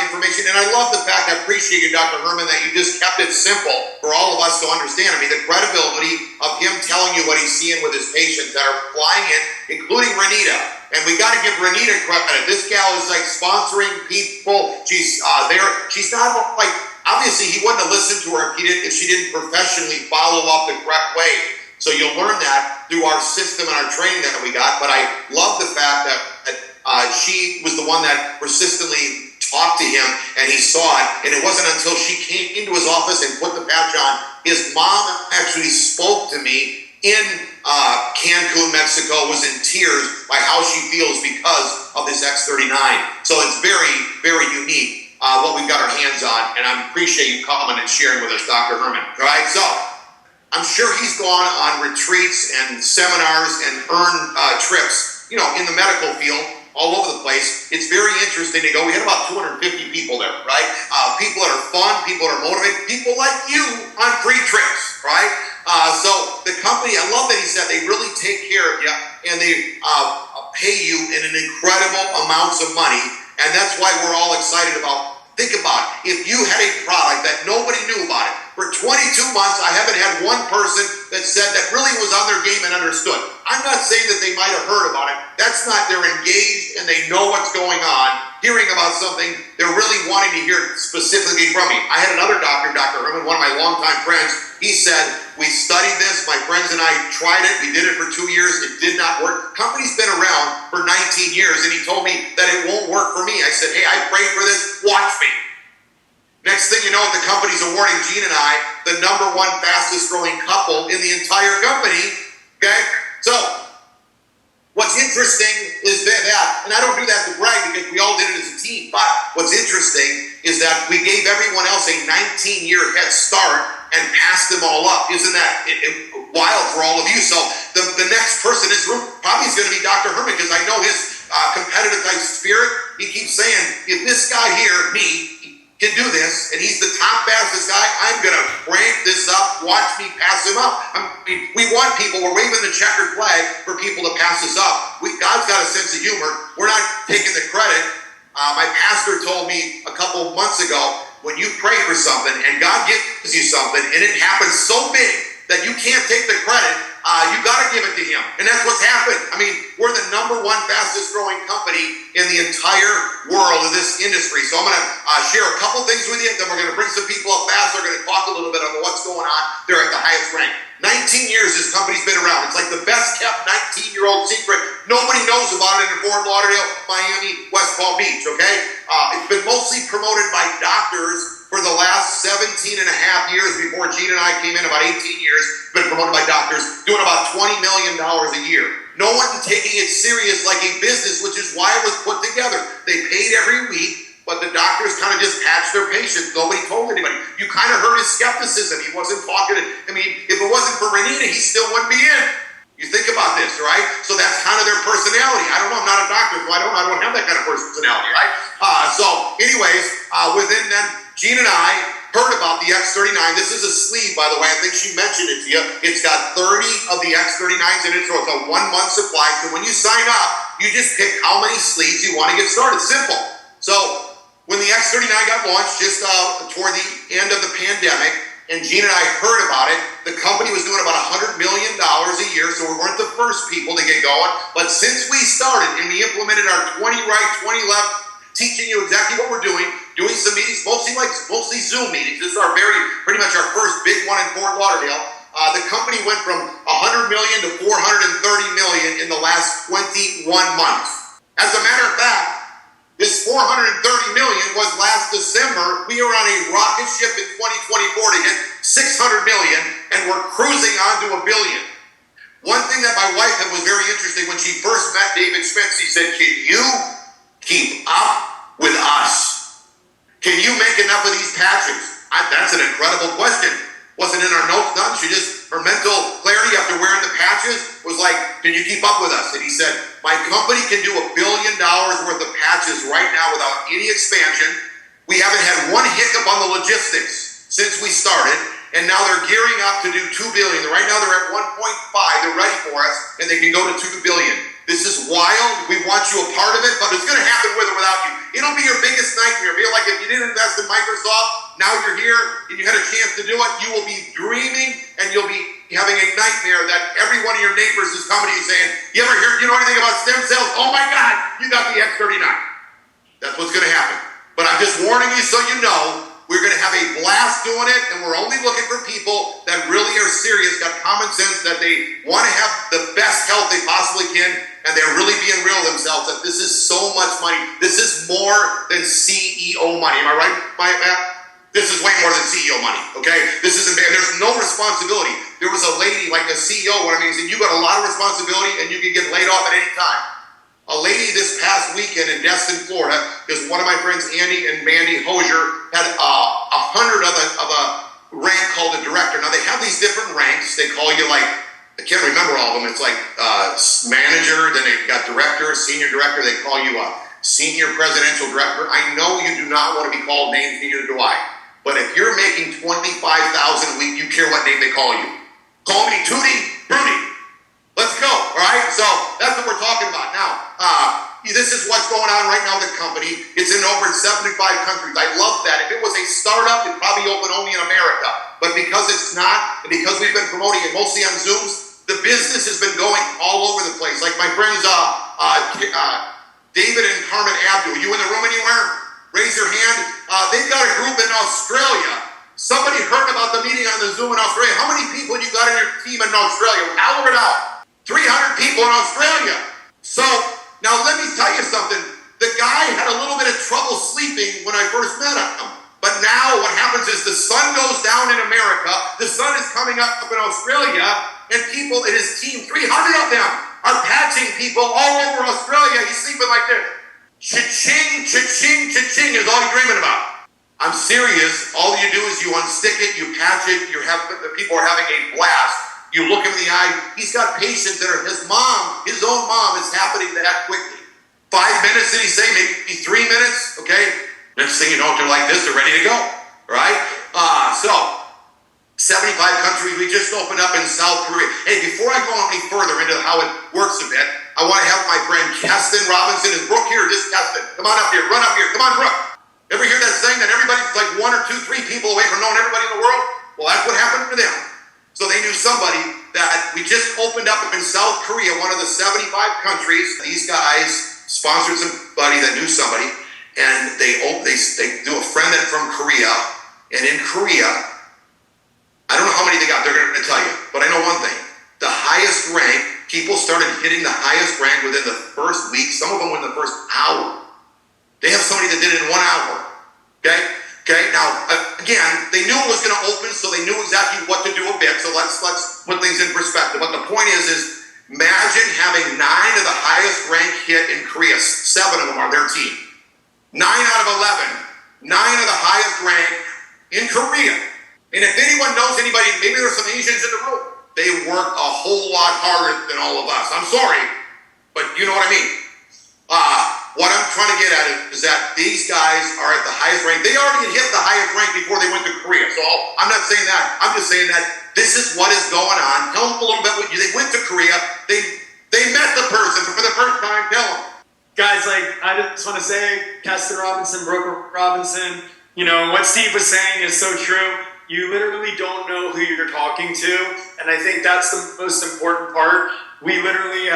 information. And I love the fact, I appreciate you, Dr. Herman, that you just kept it simple for all of us to understand. I mean, the credibility of him telling you what he's seeing with his patients that are flying in, including Renita. And we got to give Renita credit. This gal is like sponsoring people. She's there. She's not like, obviously he wouldn't have listened to her if she didn't professionally follow up the correct way. So you'll learn that through our system and our training that we got. But I love the fact that she was the one that persistently talked to him, and he saw it. And it wasn't until she came into his office and put the patch on. His mom actually spoke to me in Cancun, Mexico, was in tears by how she feels because of this X39. So it's very, very unique what we've got our hands on, and I appreciate you coming and sharing with us, Dr. Herman. All right, so I'm sure he's gone on retreats and seminars and earned trips, in the medical field, all over the place. It's very interesting to go. We had about 250 people there, right? People that are fun, people that are motivated, people like you on free trips, right? So the company, I love that he said they really take care of you, and they pay you in an incredible amounts of money, and that's why we're all excited about. Think about it. If you had a product that nobody knew about it, for 22 months, I haven't had one person that said that really was on their game and understood. I'm not saying that they might have heard about it. That's not, they're engaged and they know what's going on, hearing about something. They're really wanting to hear specifically from me. I had another doctor, Dr. Herman, one of my longtime friends. He said, we studied this. My friends and I tried it. We did it for 2 years. It did not work. Company's been around for 19 years, and he told me that it won't work for me. I said, hey, I prayed for this. Watch me. Next thing you know, the company's awarding Gene and I the #1 fastest growing couple in the entire company. Okay? So, what's interesting is that, and I don't do that to brag because we all did it as a team, but what's interesting is that we gave everyone else a 19-year head start and passed them all up. Isn't that wild for all of you? So, the next person in this room probably is going to be Dr. Herman, because I know his competitive type spirit. He keeps saying, if this guy here, me, can do this, and he's the top fastest guy, I'm going to crank this up. Watch me pass him up. I mean, we want people, we're waving the checkered flag for people to pass us up. God's got a sense of humor. We're not taking the credit. My pastor told me a couple of months ago, when you pray for something and God gives you something and it happens so big that you can't take the credit, you got to give it to him. And that's what's happened. I mean, we're the #1 fastest growing company in the entire world of this industry. So I'm going to share a couple things with you. Then we're going to bring some people up fast. We're going to talk a little bit about what's going on. They're at the highest rank. 19 years this company's been around. It's like the best kept 19-year-old secret. Nobody knows about it in Fort Lauderdale, Miami, West Palm Beach, okay? It's been mostly promoted by doctors for the last 17 and a half years before Gene and I came in, about 18 years. It's been promoted by doctors, doing about $20 million a year. No one taking it serious like a business, which is why it was put together. They paid every week, but the doctors kind of just patched their patients. Nobody told anybody. You kind of heard his skepticism. He wasn't talking. I mean, if it wasn't for Renita, he still wouldn't be in. You think about this, right? So that's kind of their personality. I don't know. I'm not a doctor, so I don't have that kind of personality, right? So anyways, within then, Gene and I heard about the X39. This is a sleeve, by the way. I think she mentioned it to you. It's got 30 of the X39s in it, so it's a 1-month supply. So when you sign up, you just pick how many sleeves you want to get started. Simple. So when the X39 got launched just toward the end of the pandemic, and Gene and I heard about it, the company was doing about $100 million a year, so we weren't the first people to get going. But since we started and we implemented our 20 right, 20 left, teaching you exactly what we're doing some meetings, mostly Zoom meetings. This is pretty much our first big one in Fort Lauderdale. The company went from $100 million to $430 million in the last 21 months. As a matter of fact, this $430 million was last December. We were on a rocket ship in 2024 to hit $600 million, and we're cruising on to $1 billion. One thing that my wife had was very interesting when she first met David Schmitz. She said, "Can you keep up with us? Can you make enough of these patches?" That's an incredible question. Wasn't in our notes, none. Her mental clarity after wearing the patches was like, "Can you keep up with us?" And he said, "My company can do $1 billion worth of patches right now without any expansion. We haven't had one hiccup on the logistics since we started, and now they're gearing up to do $2 billion. Right now they're at 1.5. They're ready for us, and they can go to $2 billion. This is wild. We want you a part of it, but it's going to happen with or without you. It'll be your biggest nightmare. Feel like if you didn't invest in Microsoft, now you're here and you had a chance to do it, you will be dreaming and you'll be having a nightmare that every one of your neighbors is coming to you saying, you know anything about stem cells? Oh my God, you got the X39. That's what's going to happen. But I'm just warning you so you know, we're going to have a blast doing it, and we're only looking for people that really are serious, got common sense, that they want to have the best health they possibly can, and they're really being real themselves, that this is so much money. This is more than CEO money. Am I right, Matt? This is way more than CEO money, okay? This isn't bad. There's no responsibility. There was a lady, like a CEO, what I mean is, you got a lot of responsibility, and you can get laid off at any time. A lady this past weekend in Destin, Florida, because one of my friends, Andy and Mandy Hosier, had 100 of a rank called a director. Now, they have these different ranks. They call you like, I can't remember all of them. It's like manager, then they've got director, senior director. They call you a senior presidential director. I know you do not want to be called names, neither do I. But if you're making $25,000 a week, you care what name they call you. Call me Tootie Fruity. Let's go, all right? So that's what we're talking about. Now, this is what's going on right now with the company. It's in over 75 countries. I love that. If it was a startup, it'd probably open only in America. But because it's not, and because we've been promoting it mostly on Zooms, the business has been going all over the place. Like my friends David and Carmen Abdul. You in the room anywhere? Raise your hand. They've got a group in Australia. Somebody heard about the meeting on the Zoom in Australia. How many people you got in your team in Australia? Holler it out. 300 people in Australia. So, now let me tell you something. The guy had a little bit of trouble sleeping when I first met him. But now what happens is the sun goes down in America, the sun is coming up in Australia, and people in his team, 300 of them, are patching people all over Australia. He's sleeping like this. Cha-ching, cha-ching, cha-ching is all he's dreaming about. I'm serious. All you do is you unstick it, you patch it, the people are having a blast. You look him in the eye. He's got patients that are his own mom is happening that quickly. 5 minutes, did he say? Maybe 3 minutes, okay? Next thing you know, they're like this, they're ready to go, right? So 75 countries. We just opened up in South Korea. Hey, before I go any further into how it works a bit, I want to have my friend Keston Robinson. Is Brooke here? Just Keston. Come on up here. Run up here. Come on, Brooke. Ever hear that saying that everybody's like 1 or 2, 3 people away from knowing everybody in the world? Well, that's what happened to them. So they knew somebody that we just opened up in South Korea, one of the 75 countries. These guys sponsored somebody that knew somebody, and they do a friend that from Korea, and in Korea, I don't know how many they got, they're going to tell you, but I know one thing. The highest rank, people started hitting the highest rank within the first week, some of them within the first hour. They have somebody that did it in 1 hour, okay? Now, again, they knew it was going to open, so they knew exactly what to do a bit, so let's put things in perspective. But the point is imagine having 9 of the highest rank hit in Korea, 7 of them are their team. 9 out of 11, 9 of the highest rank in Korea. And if anyone knows anybody, maybe there's some Asians in the room, they work a whole lot harder than all of us. I'm sorry, but you know what I mean. What I'm trying to get at is that these guys are at the highest rank. They already hit the highest rank before they went to Korea. So I'm not saying that. I'm just saying that this is what is going on. Tell them a little bit what they went to Korea. They met the person for the first time. Tell them. Guys, I just want to say, Keston Robinson, Brooke Robinson, what Steve was saying is so true. You literally don't know who you're talking to, and I think that's the most important part. We literally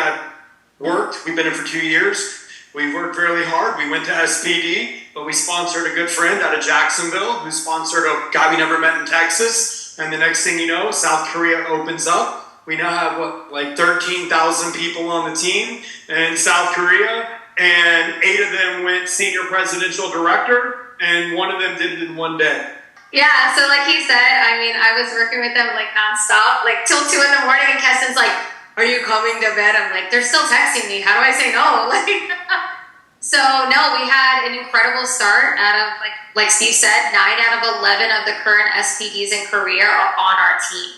worked. We've been in for 2 years. We worked really hard. We went to SPD, but we sponsored a good friend out of Jacksonville who sponsored a guy we never met in Texas. And the next thing you know, South Korea opens up. We now have 13,000 people on the team in South Korea, and 8 of them went senior presidential director, and 1 of them did it in 1 day. Yeah, so like he said, I was working with them nonstop, till 2 in the morning, and Keston's like, "Are you coming to bed?" I'm like, "They're still texting me. How do I say no?" So no, we had an incredible start out of like Steve said, 9 out of 11 of the current SPDs in Korea are on our team.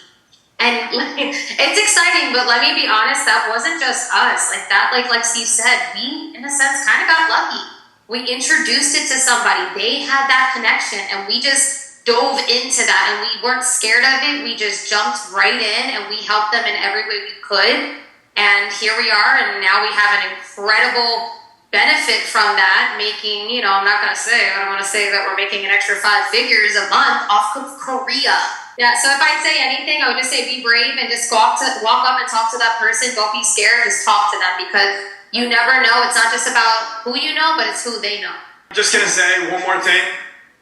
And it's exciting, but let me be honest, that wasn't just us. Like Steve said, we in a sense kind of got lucky. We introduced it to somebody. They had that connection, and we just dove into that, and we weren't scared of it. We just jumped right in, and we helped them in every way we could. And here we are, and now we have an incredible benefit from that, making, I don't want to say that we're making an extra 5 figures a month off of Korea. Yeah, so if I'd say anything, I would just say be brave and just walk up and talk to that person. Don't be scared, just talk to them, because you never know. It's not just about who you know, but it's who they know. I'm just going to say one more thing.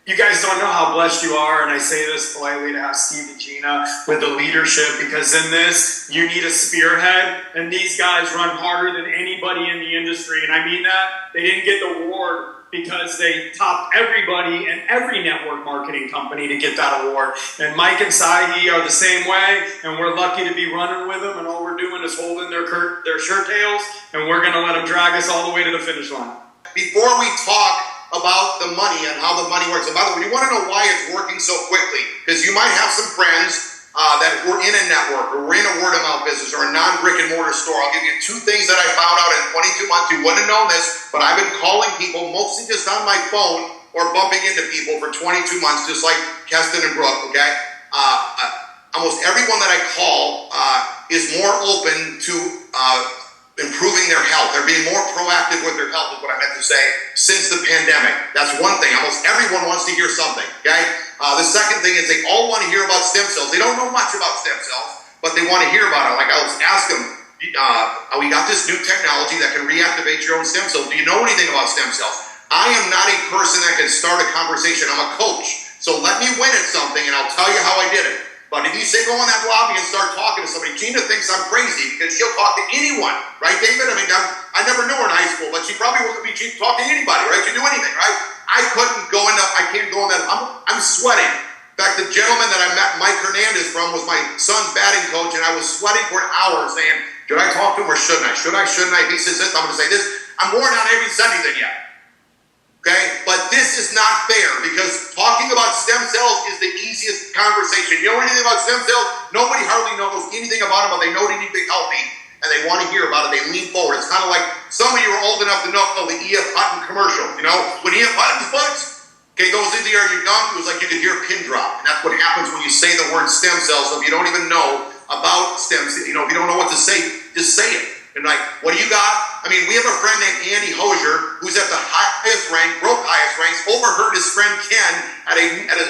You guys don't know how blessed you are, and I say this politely to have Steve and Gina with the leadership, because in this, you need a spearhead, and these guys run harder than anybody in the industry, and I mean that. They didn't get the award because they topped everybody and every network marketing company to get that award, and Mike and Sahi are the same way, and we're lucky to be running with them, and all we're doing is holding their shirt tails, and we're going to let them drag us all the way to the finish line. Before we talk about the money and how the money works. And by the way, you want to know why it's working so quickly, because you might have some friends that were in a network or were in a word-of-mouth business or a non-brick-and-mortar store. I'll give you 2 things that I found out in 22 months. You wouldn't have known this, but I've been calling people mostly just on my phone or bumping into people for 22 months, just like Keston and Brooke, okay? Almost everyone that I call is more open to improving their health. They're being more proactive with their health, is what I meant to say, since the pandemic. That's one thing. Almost everyone wants to hear something, okay? The second thing is they all want to hear about stem cells. They don't know much about stem cells, but they want to hear about it. Like I was asking them, we got this new technology that can reactivate your own stem cells. Do you know anything about stem cells? I am not a person that can start a conversation. I'm a coach. So let me win at something, and I'll tell you how I did it. But if you say go in that lobby and start talking to somebody, Gina thinks I'm crazy because she'll talk to anyone, right, David? I mean, I never knew her in high school, but she probably wouldn't be talking to anybody, right? She'd do anything, right? I can't go in that. I'm sweating. In fact, the gentleman that I met Mike Hernandez from was my son's batting coach, and I was sweating for an hour saying, should I talk to him or shouldn't I? Should I, shouldn't I? If he says this, I'm going to say this. I'm worn out. I haven't said anything yet. Okay? But this is not fair, because talking about stem cells is the easiest conversation. You know anything about stem cells? Nobody hardly knows anything about them, but they know they need to be healthy, and they want to hear about it. They lean forward. It's kind of like some of you are old enough to know the E.F. Hutton commercial. You know, when E.F. Hutton Okay, those of you are young, it was like you could hear a pin drop. And that's what happens when you say the word stem cells. So if you don't even know about stem cells, if you don't know what to say, just say it. And like, what do you got? I mean, we have a friend named Andy Hosier who's at the highest rank, broke highest ranks, overheard his friend Ken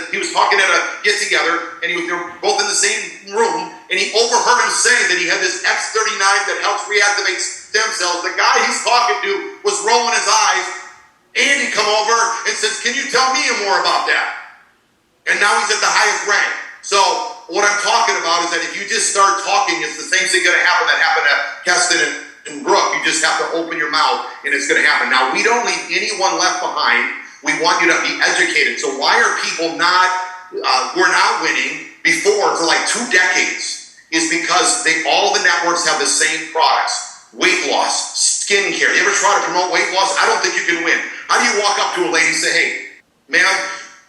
he was talking at a get together, and they were both in the same room, and he overheard him say that he had this X39 that helps reactivate stem cells. The guy he's talking to was rolling his eyes. Andy come over and says, "Can you tell me more about that?" And now he's at the highest rank. So what I'm talking about is that if you just start talking, it's the same thing going to happen that happened to Keston and Brooke. You just have to open your mouth and it's going to happen. Now, we don't leave anyone left behind. We want you to be educated. So why are people we're not winning before for like 2 decades? Is because all the networks have the same products. Weight loss, skincare. You ever try to promote weight loss? I don't think you can win. How do you walk up to a lady and say, "Hey, ma'am,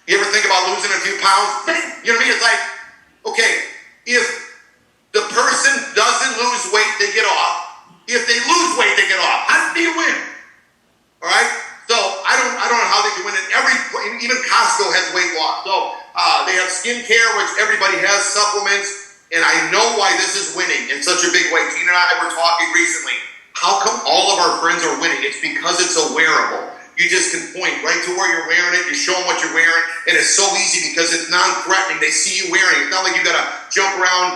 you ever think about losing a few pounds?" You know what I mean? It's like, okay, if the person doesn't lose weight, they get off. If they lose weight, they get off. How do you win? All right? So I don't know how they can win it. Even Costco has weight loss. So they have skincare, which everybody has, supplements, and I know why this is winning in such a big way. Gina and I were talking recently. How come all of our friends are winning? It's because it's a wearable. You just can point right to where you're wearing it. You show them what you're wearing, and it's so easy because it's non-threatening. They see you wearing it. It's not like you got to jump around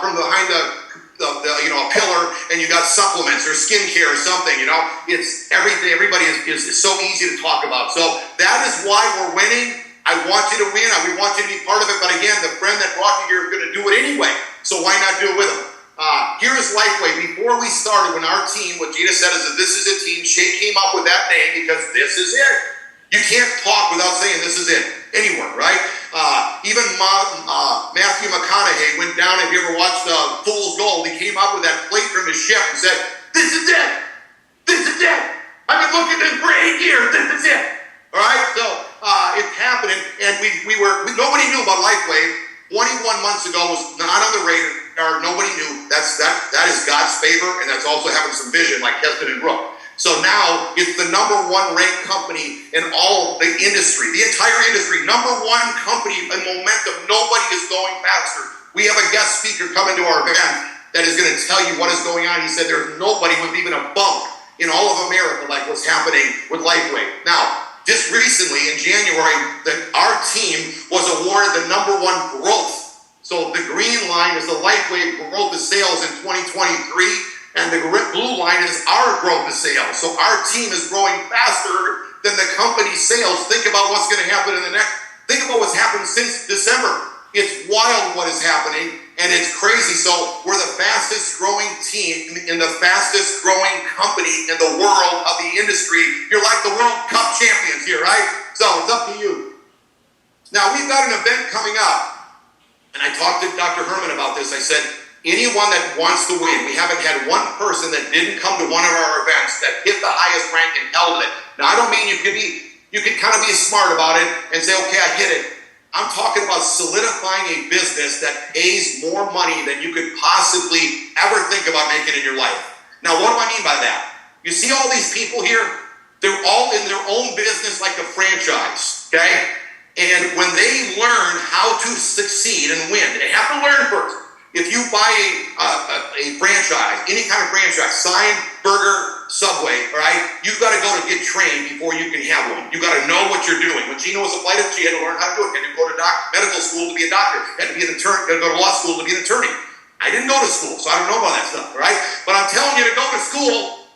from behind a pillar, and you got supplements or skincare or something. It's everything. Everybody is so easy to talk about. So that is why we're winning. I want you to win. We want you to be part of it. But again, the friend that brought you here is going to do it anyway. So why not do it with them? Here's Lifewave. Before we started, when our team, what Gina said is that this is a team, Shay came up with that name because this is it. You can't talk without saying this is it anywhere, right? Even Matthew McConaughey went down. If you ever watched Fool's Gold, he came up with that plate from his ship and said, "This is it. This is it. I've been looking at this for 8 years. This is it." All right, so it's happening, and nobody knew about Lifewave. 21 months ago was not on the radar. Nobody knew. That is God's favor, and that's also having some vision, like Keston and Brooke. So now it's the #1 ranked company in all the industry, the entire industry. #1 company in momentum. Nobody is going faster. We have a guest speaker coming to our event that is going to tell you what is going on. He said there's nobody with even a bump in all of America like what's happening with Lifewave. Now, just recently in January, our team was awarded the #1 growth. So the green line is the Lifewave growth of sales in 2023, and the blue line is our growth of sales. So our team is growing faster than the company's sales. Think about what's going to happen think about what's happened since December. It's wild what is happening, and it's crazy. So we're the fastest growing team in the fastest growing company in the world of the industry. You're like the World Cup champions here, right? So it's up to you. Now, we've got an event coming up, and I talked to Dr. Herman about this. I said, anyone that wants to win, we haven't had one person that didn't come to one of our events that hit the highest rank and held it. Now, I don't mean you could kind of be smart about it and say, okay, I hit it. I'm talking about solidifying a business that pays more money than you could possibly ever think about making in your life. Now, what do I mean by that? You see all these people here? They're all in their own business like a franchise, okay? And when they learn how to succeed and win, they have to learn first. If you buy a franchise, any kind of franchise, sign, burger, Subway, all right, you've got to go to get trained before you can have one. You've got to know what you're doing. When Gina was a flight attendant, she had to learn how to do it. Had to go to medical school to be a doctor. Had to be an attorney. Had to go to law school to be an attorney. I didn't go to school, so I don't know about that stuff, all right? But I'm telling you to go to school.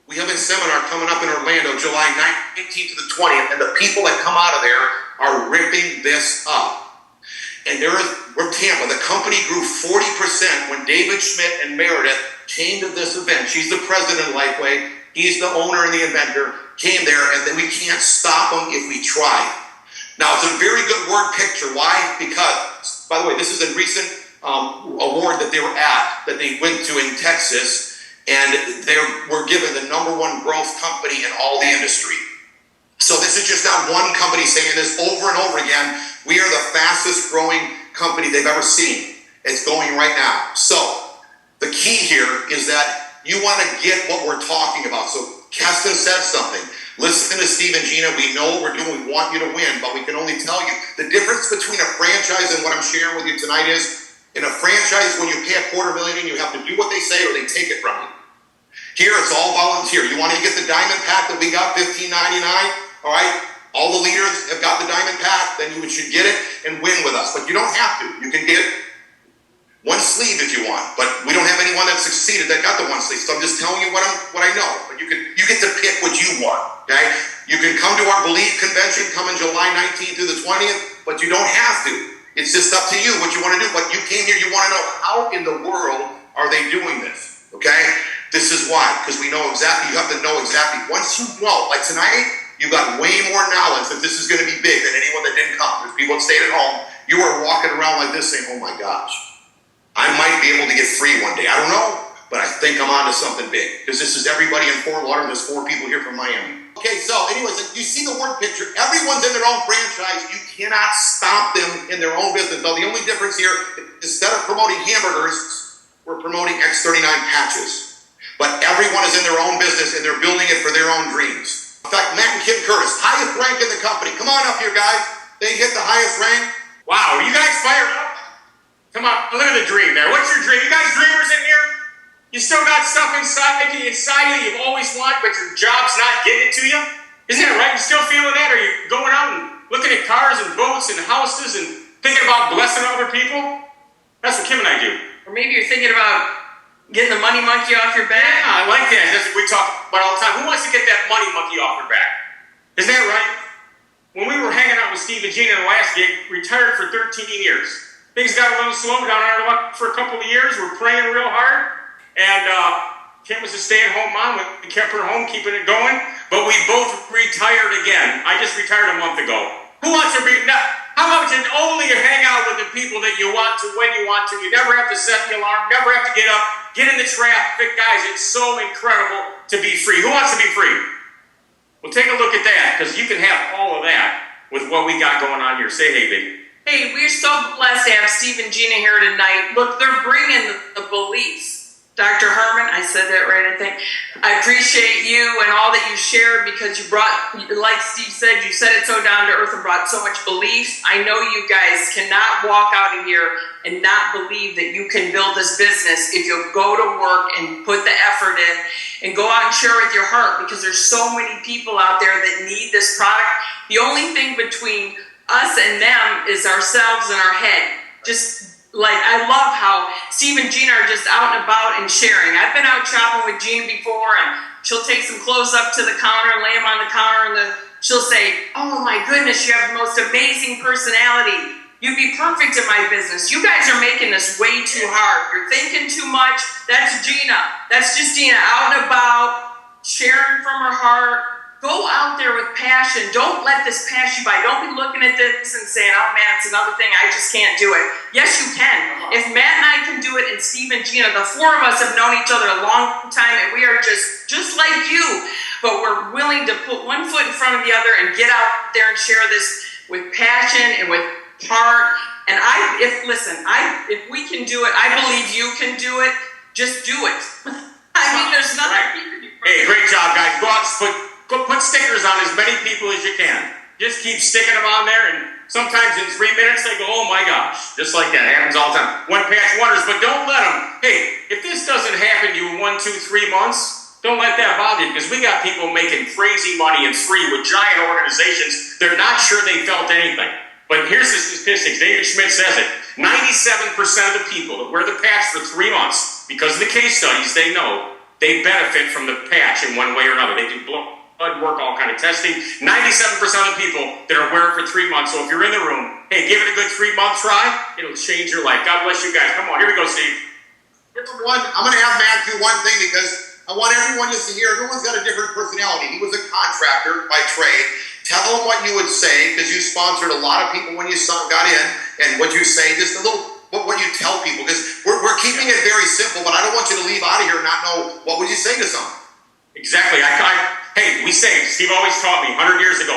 We have a seminar coming up in Orlando, July 19th to the 20th, and the people that come out of there are ripping this up. And we're Tampa. The company grew 40% when David Schmidt and Meredith came to this event. She's the president of Lifeway. He's the owner and the inventor. Came there, and then we can't stop them if we try. Now, it's a very good word picture. Why? Because, by the way, this is a recent award that they were at, that they went to in Texas, and they were given the #1 growth company in all the industry. So this is just not one company saying this over and over again. We are the fastest growing company they've ever seen. It's going right now. So the key here is that you want to get what we're talking about. So Keston said something. Listen to Steve and Gina. We know what we're doing. We want you to win, but we can only tell you the difference between a franchise and what I'm sharing with you tonight is in a franchise, when you pay $250,000, you have to do what they say or they take it from you. Here, it's all volunteer. You want to get the diamond pack that we got, $15.99? All right? All the leaders have got the diamond pack. Then you should get it and win with us. But you don't have to. You can get one sleeve if you want. But we don't have anyone that succeeded that got the one sleeve. So I'm just telling you what I know. But you get to pick what you want. Okay? You can come to our Believe convention, come in July 19th through the 20th, but you don't have to. It's just up to you what you want to do. But you came here, you want to know how in the world are they doing this? Okay? This is why. Because we know exactly, you have to know exactly. Once you know, like tonight, you got way more knowledge that this is going to be big than anyone that didn't come. There's people that stayed at home. You are walking around like this saying, oh my gosh, I might be able to get free one day. I don't know, but I think I'm on to something big. Because this is everybody in Fort Lauderdale. There's 4 people here from Miami. Okay, so anyways, you see the word picture. Everyone's in their own franchise. You cannot stop them in their own business. Now, the only difference here, instead of promoting hamburgers, we're promoting X39 patches. But everyone is in their own business and they're building it for their own dreams. In fact, Matt and Kim Curtis, highest rank in the company. Come on up here, guys. They hit the highest rank. Wow, are you guys fired up? Come on, look at the dream there. What's your dream? You guys dreamers in here? You still got stuff inside you you've always wanted, but your job's not getting it to you? Isn't that right? You still feeling that? Are you going out and looking at cars and boats and houses and thinking about blessing other people? That's what Kim and I do. Or maybe you're thinking about getting the money monkey off your back. Yeah, I like that. That's what we talk about all the time. Who wants to get that money monkey off their back? Isn't that right? When we were hanging out with Steve and Gina in the last gig, retired for 13 years. Things got a little slow down our luck for a couple of years. We're praying real hard. And Kim was a stay-at-home mom. We kept her home, keeping it going. But we both retired again. I just retired a month ago. Who wants to be... How about you only hang out with the people that you want to when you want to? You never have to set the alarm. Never have to get up. Get in the traffic. Guys, it's so incredible to be free. Who wants to be free? Well, take a look at that, because you can have all of that with what we got going on here. Say hey, baby. Hey, we're so blessed to have Steve and Gina here tonight. Look, they're bringing the beliefs. Dr. Herman, I said that right, I think. I appreciate you and all that you shared, because you brought, like Steve said, you said it so down to earth and brought so much belief. I know you guys cannot walk out of here and not believe that you can build this business if you'll go to work and put the effort in and go out and share with your heart, because there's so many people out there that need this product. The only thing between us and them is ourselves and our head. Just like, I love how Steve and Gina are just out and about and sharing. I've been out shopping with Gina before, and she'll take some clothes up to the counter and lay them on the counter, and she'll say, oh my goodness, you have the most amazing personality. You'd be perfect in my business. You guys are making this way too hard. You're thinking too much. That's Gina. That's just Gina out and about, sharing from her heart. Go out there with passion. Don't let this pass you by. Don't be looking at this and saying, oh man, it's another thing. I just can't do it. Yes, you can. If Matt and I can do it, and Steve and Gina, the 4 of us have known each other a long time, and we are just like you. But we're willing to put one foot in front of the other and get out there and share this with passion and with heart. And if we can do it, I believe you can do it. Just do it. I mean, there's nothing you can do. Hey, great job, guys. Go out and put stickers on as many people as you can. Just keep sticking them on there, and sometimes in 3 minutes they go, oh my gosh, just like that. It happens all the time. One patch wonders, but don't let them. Hey, if this doesn't happen to you in 1, 2, 3 months, don't let that bother you, because we got people making crazy money and free with giant organizations. They're not sure they felt anything. But here's the statistics. David Schmidt says it. 97% of the people that wear the patch for 3 months, because of the case studies, they know they benefit from the patch in one way or another. They do blood work, all kind of testing. 97% of the people that are wearing it for 3 months. So if you're in the room, hey, give it a good 3-month try. It'll change your life. God bless you guys. Come on, here we go, Steve. I'm going to have Matt do one thing, because I want everyone just to hear, everyone's got a different personality. He was a contractor by trade. Tell him what you would say, because you sponsored a lot of people when you got in, and what you say, just a little, what you tell people, because we're keeping it very simple, but I don't want you to leave out of here and not know what would you say to someone. Exactly. Hey, we say, Steve always taught me 100 years ago,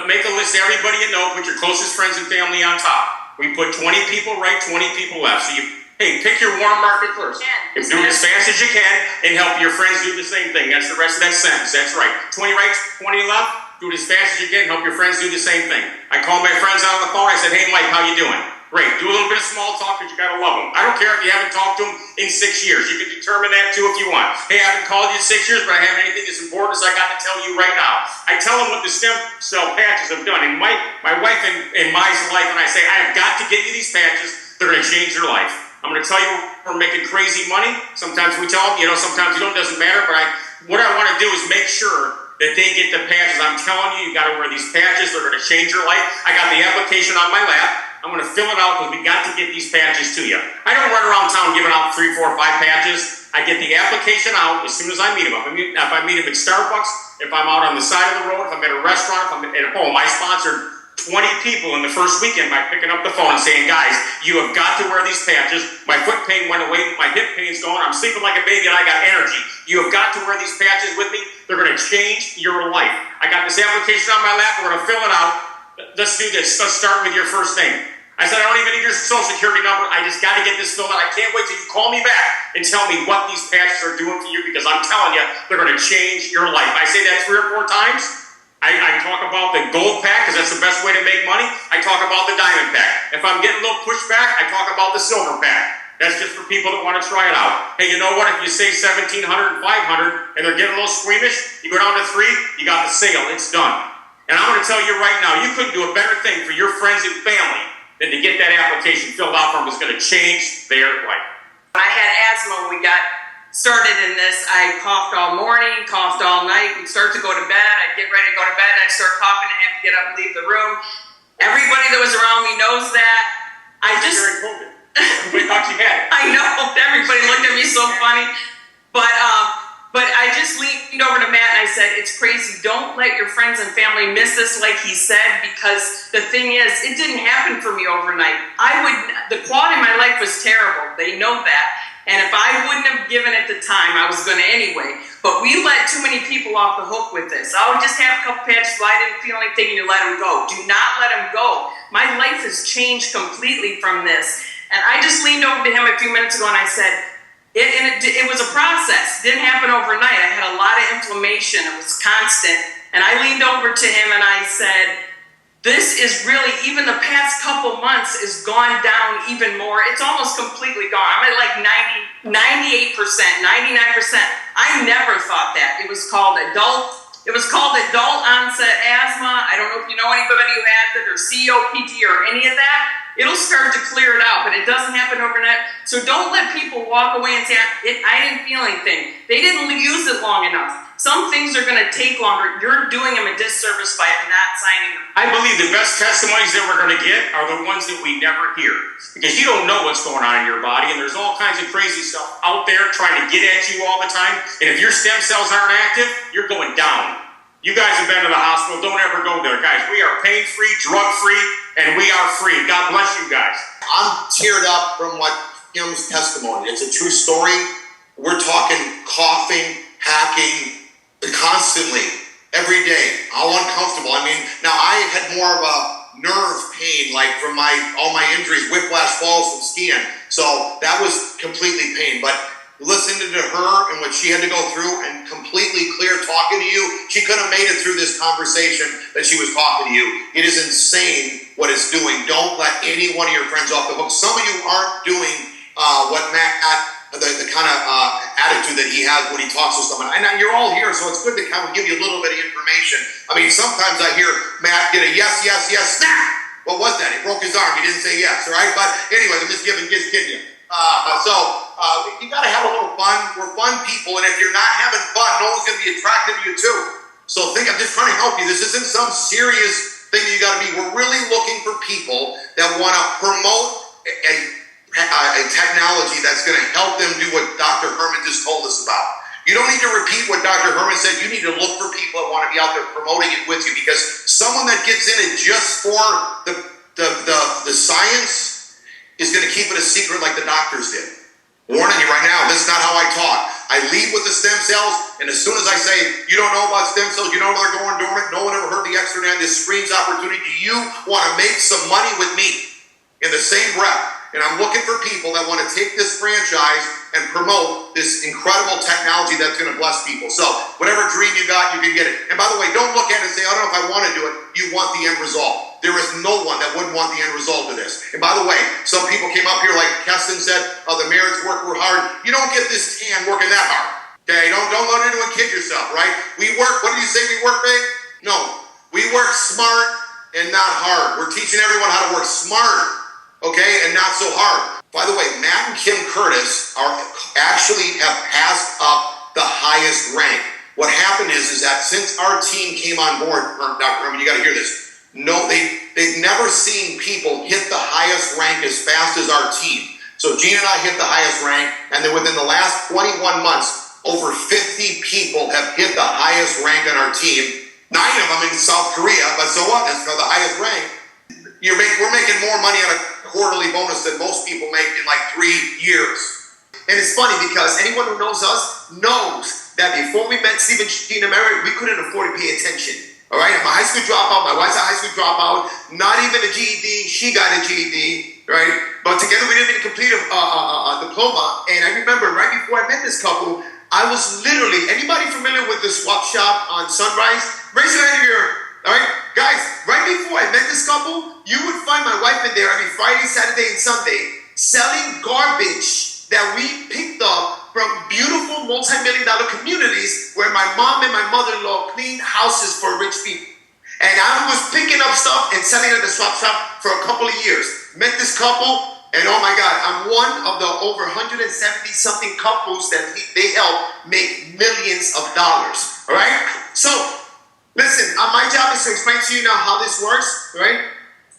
make a list of everybody you know, put your closest friends and family on top. We put 20 people right, 20 people left. So Hey, pick your warm market first. Do it as fast as you can and help your friends do the same thing. That's the rest of that sentence. That's right. 20 right, 20 left. Do it as fast as you can. Help your friends do the same thing. I called my friends out on the phone. I said, hey, Mike, how you doing? Great. Do a little bit of small talk because you got to love them. I don't care if you haven't talked to them in 6 years. You can determine that too if you want. Hey, I haven't called you in 6 years, but I have anything as important as I got to tell you right now. I tell them what the stem cell patches have done. And my wife and my life, and I say, I have got to get you these patches. They're going to change your life. I'm going to tell you we're making crazy money. Sometimes we tell them, sometimes you don't, doesn't matter. But what I want to do is make sure that they get the patches. I'm telling you, you got to wear these patches. They're going to change your life. I got the application on my lap. I'm going to fill it out because we got to get these patches to you. I don't run around town giving out 3, 4, 5 patches. I get the application out as soon as I meet them. If I meet them at Starbucks, if I'm out on the side of the road, if I'm at a restaurant, if I'm at home, I sponsored 20 people in the first weekend by picking up the phone and saying, guys, you have got to wear these patches. My foot pain went away. My hip pain's gone. I'm sleeping like a baby and I got energy. You have got to wear these patches with me. They're going to change your life. I got this application on my lap. We're going to fill it out. Let's do this. Let's start with your first name. I said, I don't even need your social security number. I just got to get this filled out. I can't wait till you call me back and tell me what these patches are doing for you because I'm telling you, they're going to change your life. I say that 3 or 4 times. I talk about the gold pack because that's the best way to make money. I talk about the diamond pack. If I'm getting a little pushback, I talk about the silver pack. That's just for people that want to try it out. Hey, you know what? If you say 1,700 and 500 and they're getting a little squeamish, you go down to 3, you got the sale. It's done. And I'm going to tell you right now, you couldn't do a better thing for your friends and family than to get that application filled out for them. It's going to change their life. When I had asthma when we got started in this, I coughed all morning, coughed all night. We'd start to go to bed. I'd get ready to go to bed. I'd start coughing and have to get up and leave the room. Everybody that was around me knows that. During COVID. Everybody thought you had it. I know. Everybody looked at me so funny. But I just leaned over to Matt and I said, it's crazy. Don't let your friends and family miss this, like he said, because the thing is, it didn't happen for me overnight. The quality of my life was terrible. They know that. And if I wouldn't have given it the time, I was going to anyway. But we let too many people off the hook with this. I would just have a couple patches, but I didn't feel anything, and you let them go. Do not let them go. My life has changed completely from this. And I just leaned over to him a few minutes ago and I said, it was a process. It didn't happen overnight. I had a lot of inflammation. It was constant. And I leaned over to him and I said, this is really, even the past couple months, is gone down even more. It's almost completely gone. I'm at like 98%, 99%. I never thought that. It was called adult onset asthma. I don't know if you know anybody who has it, or COPD, or any of that. It'll start to clear it out, but it doesn't happen overnight. So don't let people walk away and say, I didn't feel anything. They didn't use it long enough. Some things are going to take longer. You're doing them a disservice by not signing them. I believe the best testimonies that we're going to get are the ones that we never hear. Because you don't know what's going on in your body, and there's all kinds of crazy stuff out there trying to get at you all the time. And if your stem cells aren't active, you're going down. You guys have been to the hospital. Don't ever go there, guys. We are pain-free, drug-free, and we are free. God bless you guys. I'm teared up from Kim's testimony. It's a true story. We're talking coughing, hacking, constantly, every day, all uncomfortable. I mean, now I had more of a nerve pain, like from all my injuries, whiplash, falls from skiing. So that was completely pain. But listening to her and what she had to go through and completely clear talking to you, she couldn't have made it through this conversation that she was talking to you. It is insane what it's doing. Don't let any one of your friends off the hook. Some of you aren't doing what Matt, the kind of attitude that he has when he talks to someone. And you're all here, so it's good to kind of give you a little bit of information. I mean, sometimes I hear Matt get a yes, snap. What was that? He broke his arm. He didn't say yes, right? But anyway, I'm just kidding you. You got to have a little fun. We're fun people, and if you're not having fun, no one's going to be attracted to you too. So I'm just trying to help you. This isn't some serious thing that you got to be. We're really looking for people that want to promote a technology that's going to help them do what Dr. Herman just told us about. You don't need to repeat what Dr. Herman said. You need to look for people that want to be out there promoting it with you, because someone that gets in it just for the science is going to keep it a secret like the doctors did. Warning you right now, this is not how I talk. I lead with the stem cells, and as soon as I say, you don't know about stem cells, you know they're going dormant, no one ever heard the X39, this screams opportunity. Do you want to make some money with me? In the same breath, and I'm looking for people that want to take this franchise and promote this incredible technology that's going to bless people. So whatever dream you got, you can get it. And by the way, don't look at it and say, I don't know if I want to do it. You want the end result. There is no one that wouldn't want the end result of this. And by the way, some people came up here like Keston said, the marriage work were hard. You don't get this tan working that hard. Okay, don't let anyone kid yourself, right? We work, what do you say we work, babe? No, we work smart and not hard. We're teaching everyone how to work smart, okay, and not so hard. By the way, Matt and Kim Curtis actually have passed up the highest rank. What happened is that since our team came on board, Dr. Herman, you got to hear this. No, they've never seen people hit the highest rank as fast as our team. So Gene and I hit the highest rank, and then within the last 21 months, over 50 people have hit the highest rank on our team. 9 of them in South Korea, but so what? That's the highest rank. We're making more money on a quarterly bonus than most people make in like 3 years. And it's funny because anyone who knows us knows that before we met Steve and Gina Merritt, we couldn't afford to pay attention. All right, I'm a high school dropout. My wife's a high school dropout. Not even a GED. She got a GED, right? But together we didn't even complete a diploma. And I remember right before I met this couple, I was literally, anybody familiar with the swap shop on Sunrise? Raise your hand here. All right, guys, right before I met this couple, you would find my wife in there every Friday, Saturday, and Sunday selling garbage that we picked up from beautiful multi-million-dollar communities where my mom and my mother-in-law cleaned houses for rich people. And I was picking up stuff and selling it at the swap shop for a couple of years. Met this couple, and oh my God, I'm one of the over 170-something couples that they help make millions of dollars. All right? So, listen, my job is to explain to you now how this works, right?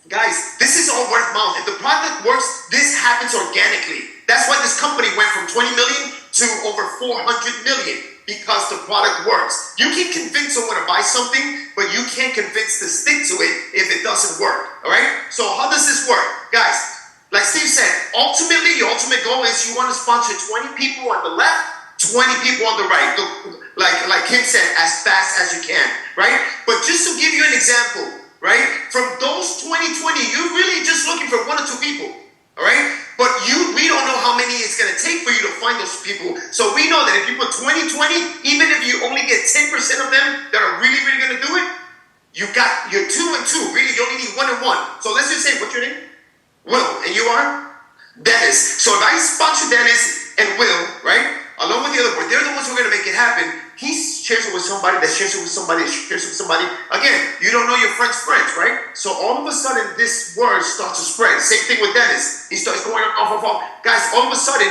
Guys, this is all word of mouth. If the product works, this happens organically. That's why this company went from 20 million to over 400 million, because the product works. You can convince someone to buy something, but you can't convince to stick to it if it doesn't work. All right? So how does this work? Guys, like Steve said, ultimately, your ultimate goal is you want to sponsor 20 people on the left, 20 people on the right. Like Kim said, as fast as you can, right? But just to give you an example, right? From those 20, you're really just looking for 1 or 2 people, all right? But we don't know how many it's going to take for you to find those people. So we know that if you put 20, even if you only get 10% of them that are really, really going to do it, you're 2 and 2. Really, you only need 1 and 1. So let's just say, what's your name? Will. And you are? Dennis. So if I sponsor Dennis and Will, right? Along with the other boy, they're the ones who are going to make it happen. He shares it with somebody, that shares it with somebody, that shares it with somebody. Again, you don't know your friend's friends, right? So all of a sudden, this word starts to spread. Same thing with Dennis. He starts going off. Guys, all of a sudden,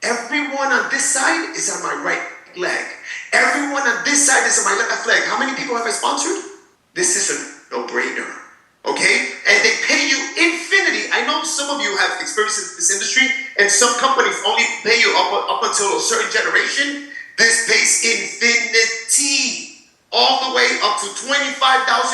everyone on this side is on my right leg. Everyone on this side is on my left leg. How many people have I sponsored? This is a no-brainer, okay? And they pay you infinity. I know some of you have experience in this industry, and some companies only pay you up until a certain generation. This pays infinity, all the way up to $25,000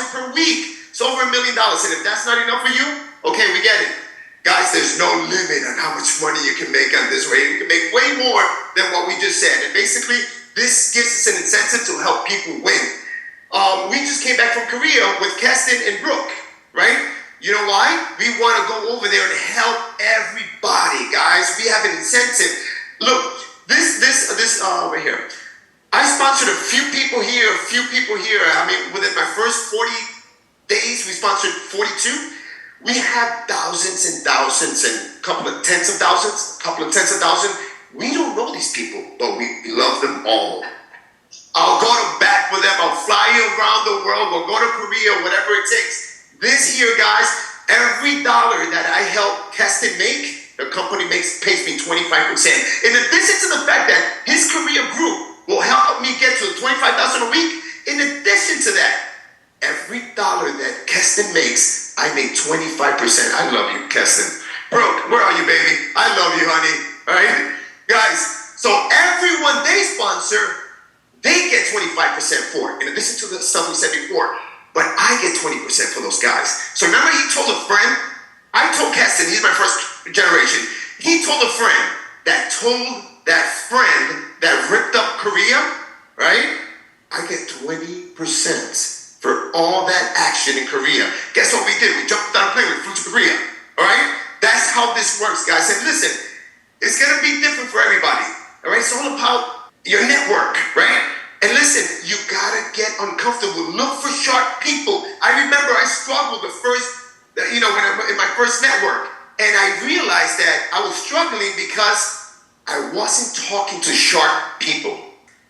per week. It's over $1 million. And if that's not enough for you, okay, we get it. Guys, there's no limit on how much money you can make on this way. You can make way more than what we just said. And basically, this gives us an incentive to help people win. We just came back from Korea with Keston and Brooke, right? You know why? We want to go over there and help everybody, guys. We have an incentive. Look, this right here. I sponsored a few people here, a few people here. I mean, within my first 40 days, we sponsored 42. We have thousands and thousands and a couple of tens of thousands. We don't know these people, but we love them all. I'll go to bat for them. I'll fly you around the world. We'll go to Korea, whatever it takes. This year, guys, every dollar that I help Keston make, the company pays me 25%. In addition to the fact that his Korea group will help me get to $25,000 a week, in addition to that, every dollar that Keston makes, I make 25%. I love you, Keston. Brooke, where are you, baby? I love you, honey. All right? Guys, so everyone they sponsor, they get 25% for it. In addition to the stuff we said before. But I get 20% for those guys. So remember he told a friend, I told Keston, he's my first generation. He told a friend that ripped up Korea, right? I get 20% for all that action in Korea. Guess what we did? We jumped on a plane, we flew to Korea, all right? That's how this works, guys. And listen, it's going to be different for everybody. All right? It's all about your network, right? And listen, you got to get uncomfortable. Look for sharp people. I remember I struggled when in my first network. And I realized that I was struggling because I wasn't talking to sharp people.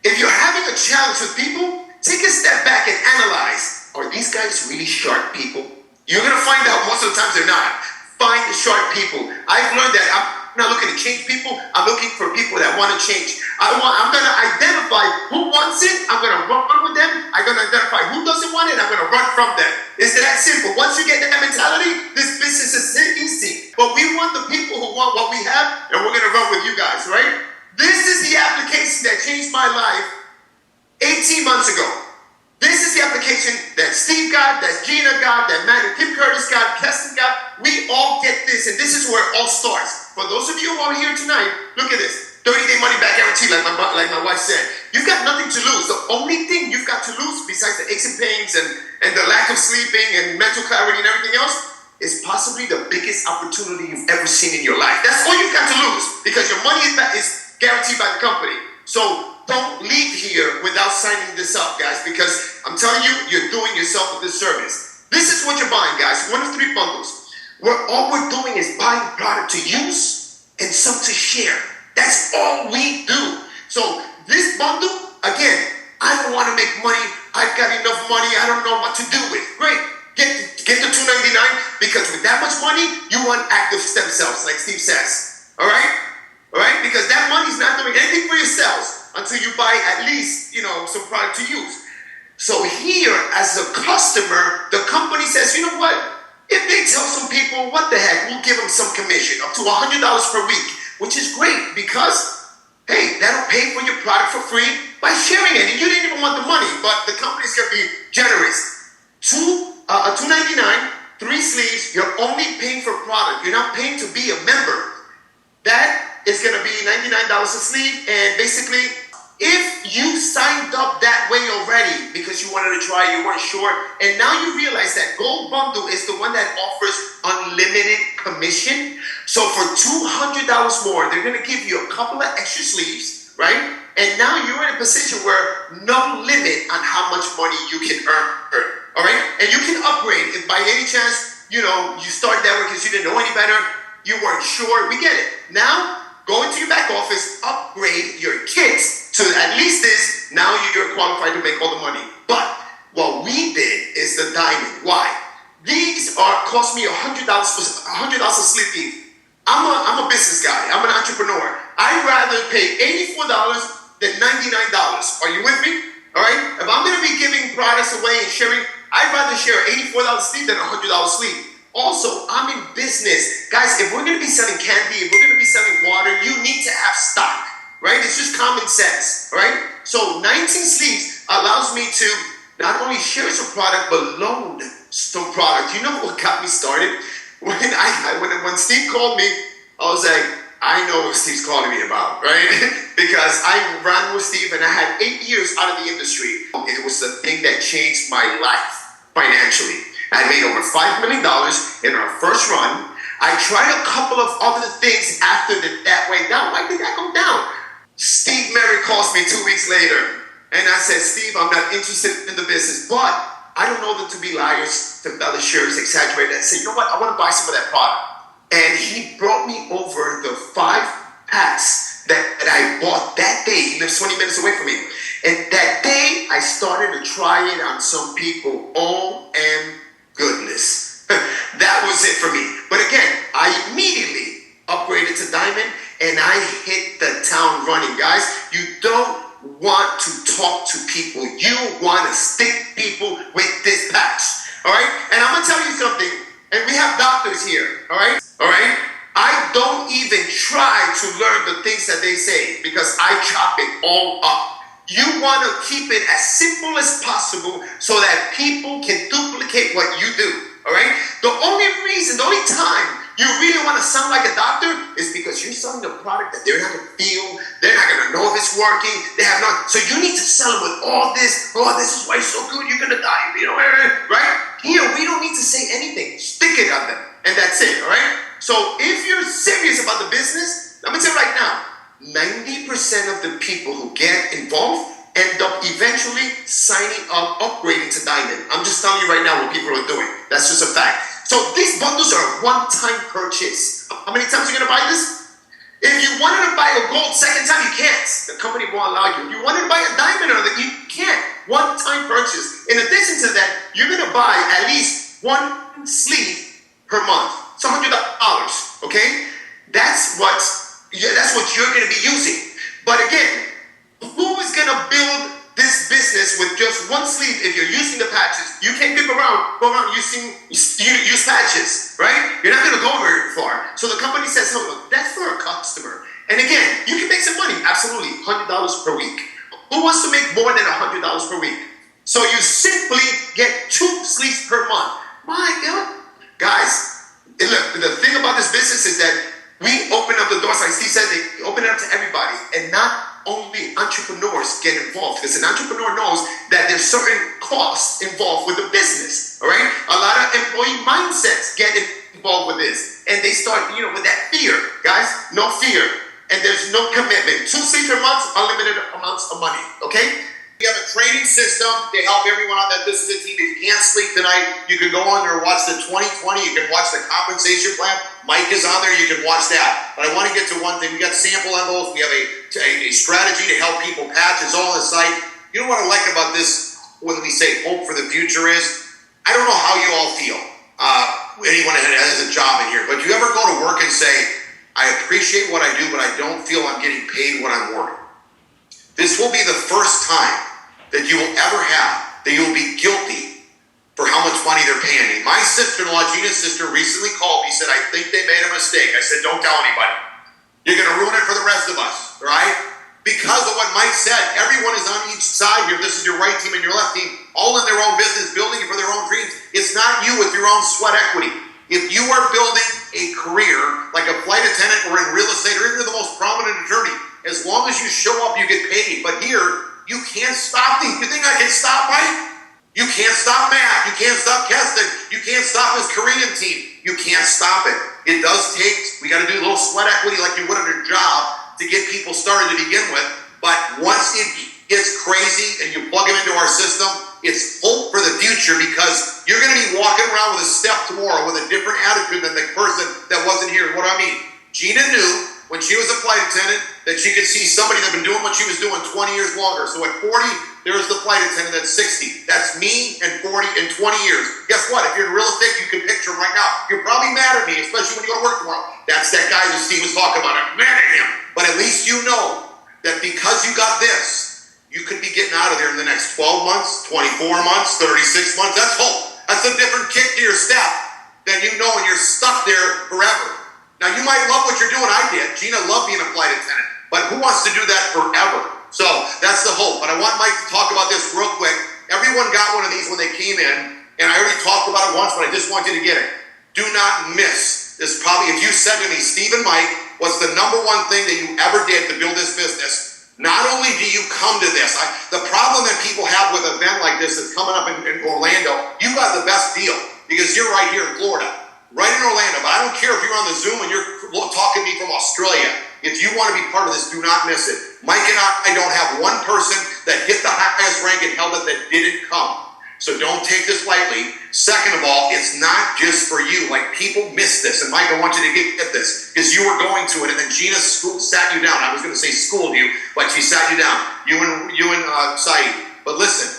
If you're having a challenge with people, take a step back and analyze. Are these guys really sharp people? You're going to find out most of the times they're not. Find the sharp people. I've learned that I'm not looking to change people. I'm looking for people that want to change. I'm going to identify who wants it. I'm going to run with them. I'm going to identify who doesn't want it. I'm going to run from them. It's that simple. Once you get that mentality, this business is easy. But we want the people who want what we have, and we're going to run with you guys, right? This is the application that changed my life 18 months ago. This is the application that Steve got, that Gina got, that Matt and Kim Curtis got, Keston got. We all get this, and this is where it all starts. For those of you who are here tonight, look at this. 30-day money-back guarantee, like my wife said. You've got nothing to lose. The only thing you've got to lose, besides the aches and pains and the lack of sleeping and mental clarity and everything else, is possibly the biggest opportunity you've ever seen in your life. That's all you've got to lose, because your money is guaranteed by the company. So don't leave here without signing this up, guys, because I'm telling you, you're doing yourself a disservice. This is what you're buying, guys. 1 of 3 bundles. Where all we're doing is buying product to use and some to share. That's all we do. So this bundle, again, I don't want to make money. I've got enough money. I don't know what to do with. Great. Get the $2.99, because with that much money, you want active stem cells, like Steve says. All right? All right? Because that money's not doing anything for your cells until you buy at least, some product to use. So here, as a customer, the company says, you know what? If they tell some people, what the heck, we'll give them some commission, up to $100 per week, which is great because, hey, that'll pay for your product for free by sharing it. And you didn't even want the money, but the company's going to be generous. $2.99, 3 sleeves, you're only paying for product. You're not paying to be a member. That is going to be $99 a sleeve, and basically, if you signed up that way already because you wanted to try, you weren't sure, and now you realize that Gold Bundle is the one that offers unlimited commission. So for $200 more, they're going to give you a couple of extra sleeves, right? And now you're in a position where no limit on how much money you can earn, all right? And you can upgrade if by any chance, you started that way because you didn't know any better, you weren't sure, we get it. Now, go into your back office, upgrade your kits to at least this. Now you're qualified to make all the money. But what we did is the diamond. Why? These cost me $100 a sleeve. I'm a business guy. I'm an entrepreneur. I'd rather pay $84 than $99. Are you with me? All right. If I'm going to be giving products away and sharing, I'd rather share an $84 sleeve than a $100 sleeve. Also, I'm in business. Guys, if we're going to be selling candy, if we're going to be selling water, you need to have stock, right? It's just common sense, all right? So 19 sleeves allows me to not only share some product, but loan some product. You know what got me started? When Steve called me, I was like, I know what Steve's calling me about, right? Because I ran with Steve and I had 8 years out of the industry. It was the thing that changed my life financially. I made over $5 million in our first run. I tried a couple of other things after that went down. Why did that go down? Steve Merrick calls me 2 weeks later. And I said, Steve, I'm not interested in the business. But I don't know them to be liars, to embellishers, exaggerate. I said, you know what? I want to buy some of that product. And he brought me over the 5 packs that I bought that day. He lives 20 minutes away from me. And that day, I started to try it on some people. Goodness. That was it for me. But again, I immediately upgraded to Diamond and I hit the town running. Guys, you don't want to talk to people. You want to stick people with this patch. All right? And I'm going to tell you something. And we have doctors here. All right? All right? I don't even try to learn the things that they say because I chop it all up. You want to keep it as simple as possible so that people can duplicate what you do, all right? The only time you really want to sound like a doctor is because you're selling a product that they're not going to feel, they're not going to know if it's working, so you need to sell them with all this, this is why it's so good, you're going to die, right? Here, we don't need to say anything. Stick it on them, and that's it, all right? So if you're serious about the business, let me tell you right now, 90% of the people who get involved end up eventually signing up, upgrading to Diamond. I'm just telling you right now what people are doing. That's just a fact. So these bundles are a one-time purchase. How many times are you going to buy this? If you wanted to buy a gold second time, you can't. The company won't allow you. If you wanted to buy a diamond, you can't. One-time purchase. In addition to that, you're going to buy at least one sleeve per month. It's $100. Okay, that's what you're going to be using. But again, who is going to build this business with just one sleeve? If you're using the patches, you can't go around use patches, right? You're not going to go very far. So the company says, no, look, that's for a customer. And again, you can make some money, absolutely, $100 per week. Who wants to make more than $100 per week? So you simply get 2 sleeves per month. My God, guys. And look, the thing about this business is that we open up the doors, like Steve said, they open it up to everybody, and not only entrepreneurs get involved, because an entrepreneur knows that there's certain costs involved with the business, all right? A lot of employee mindsets get involved with this, and they start, with that fear, guys, no fear, and there's no commitment. 2 sleeves per month, unlimited amounts of money, okay? We have a training system to help everyone on that business team. If you can't sleep tonight, you can go on there and watch the 2020. You can watch the compensation plan. Mike is on there. You can watch that. But I want to get to one thing. We got sample envelopes. We have a strategy to help people patch. It's all on the site. You know what I like about this when we say hope for the future is, I don't know how you all feel. Anyone that has a job in here. But you ever go to work and say, I appreciate what I do, but I don't feel I'm getting paid what I'm worth. This will be the first time that you will ever have, that you will be guilty for how much money they're paying me. My sister-in-law, Gina's sister, recently called me, said, I think they made a mistake. I said, don't tell anybody. You're going to ruin it for the rest of us, right? Because of what Mike said, everyone is on each side here. This is your right team and your left team, all in their own business, building it for their own dreams. It's not you with your own sweat equity. If you are building a career like a flight attendant or in real estate or even the most prominent attorney, as long as you show up, you get paid. But here, you can't stop these. You think I can stop Mike? You can't stop Matt. You can't stop Keston. You can't stop his Korean team. You can't stop it. It does take, we got to do a little sweat equity like you would at a job to get people started to begin with. But once it gets crazy and you plug them into our system, it's hope for the future because you're going to be walking around with a step tomorrow with a different attitude than the person that wasn't here. What do I mean? Gina knew when she was a flight attendant that she could see somebody that had been doing what she was doing 20 years longer. So at 40, there's the flight attendant at 60. That's me and 40 and 20 years. Guess what? If you're in real estate, you can picture him right now. You're probably mad at me, especially when you go to work tomorrow. That's that guy that Steve was talking about. I'm mad at him. But at least you know that because you got this, you could be getting out of there in the next 12 months, 24 months, 36 months. That's hope. That's a different kick to your step than you know and you're stuck there forever. Now, you might love what you're doing. I did. Gina loved being a flight attendant. But who wants to do that forever? So that's the hope. But I want Mike to talk about this real quick. Everyone got one of these when they came in. And I already talked about it once, but I just want you to get it. Do not miss this. Probably, if you said to me, Steve and Mike, what's the number one thing that you ever did to build this business? Not only do you come to this, the problem that people have with an event like this that's coming up in Orlando, you got the best deal because you're right here in Florida. Right in Orlando, but I don't care if you're on the Zoom and you're talking to me from Australia. If you want to be part of this, do not miss it. Mike and I don't have one person that hit the highest rank and held it that didn't come. So don't take this lightly. Second of all, it's not just for you. Like, people miss this. And Mike, I want you to get this because you were going to it and then Gina sat you down. I was going to say schooled you, but she sat you down. You and Saeed. But listen,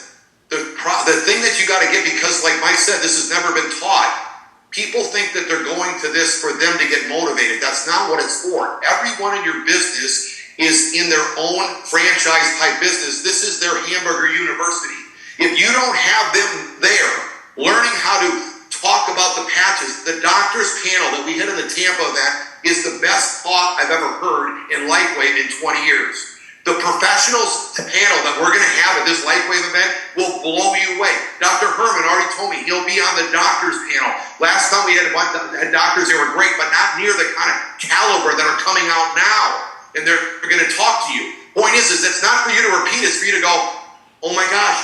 the thing that you got to get, because like Mike said, this has never been taught. People think that they're going to this for them to get motivated. That's not what it's for. Everyone in your business is in their own franchise type business. This is their hamburger university. If you don't have them there learning how to talk about the patches, the doctor's panel that we had in the Tampa event is the best talk I've ever heard in Lifewave in 20 years. The professionals panel that we're going to have at this Lifewave event will blow you away. Dr. Herman already told me he'll be on the doctors panel. Last time we had doctors, they were great, but not near the kind of caliber that are coming out now. And they're going to talk to you. Point is it's not for you to repeat, it's for you to go, oh my gosh,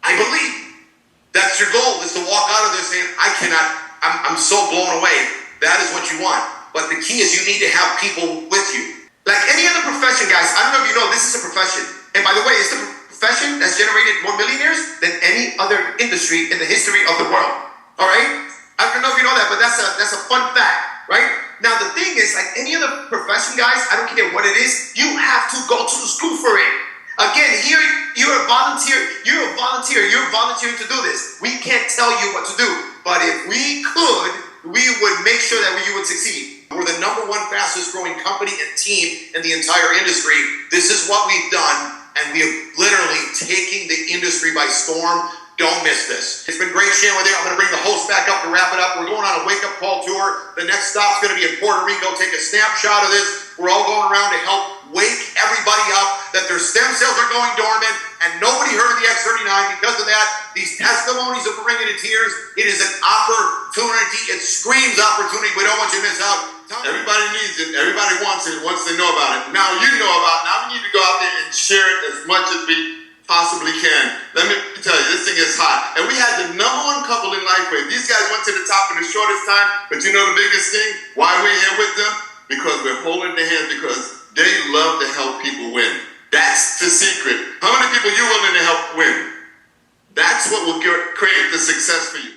I believe. That's your goal, is to walk out of there saying, I'm so blown away. that is what you want. But the key is you need to have people with you. Like any other profession, guys, I don't know if you know, this is a profession. And by the way, it's the profession that's generated more millionaires than any other industry in the history of the world. All right? I don't know if you know that, but that's a fun fact, right? Now, the thing is, like any other profession, guys, I don't care what it is, you have to go to school for it. Again, here, you're a volunteer volunteering to do this. We can't tell you what to do, but if we could, we would make sure that you would succeed. We're the #1 fastest growing company and team in the entire industry. This is what we've done, and we have literally taken the industry by storm. Don't miss this. It's been great sharing with you. I'm going to bring the host back up to wrap it up. We're going on a wake-up call tour. The next stop's going to be in Puerto Rico. Take a snapshot of this. We're all going around to help wake everybody up that their stem cells are going dormant, and nobody heard of the X39 because of that. These testimonies are bringing to tears. It is an opportunity. It screams opportunity. We don't want you to miss out. Everybody needs it. Everybody wants it. Wants to know about it. Now you know about it. Now we need to go out there and share it as much as we possibly can. Let me tell you, this thing is hot. And we had the #1 couple in Lifewave. These guys went to the top in the shortest time, but you know the biggest thing? Why we're here with them? Because we're holding their hands, because they love to help people win. That's the secret. How many people you willing to help win? That's what will create the success for you.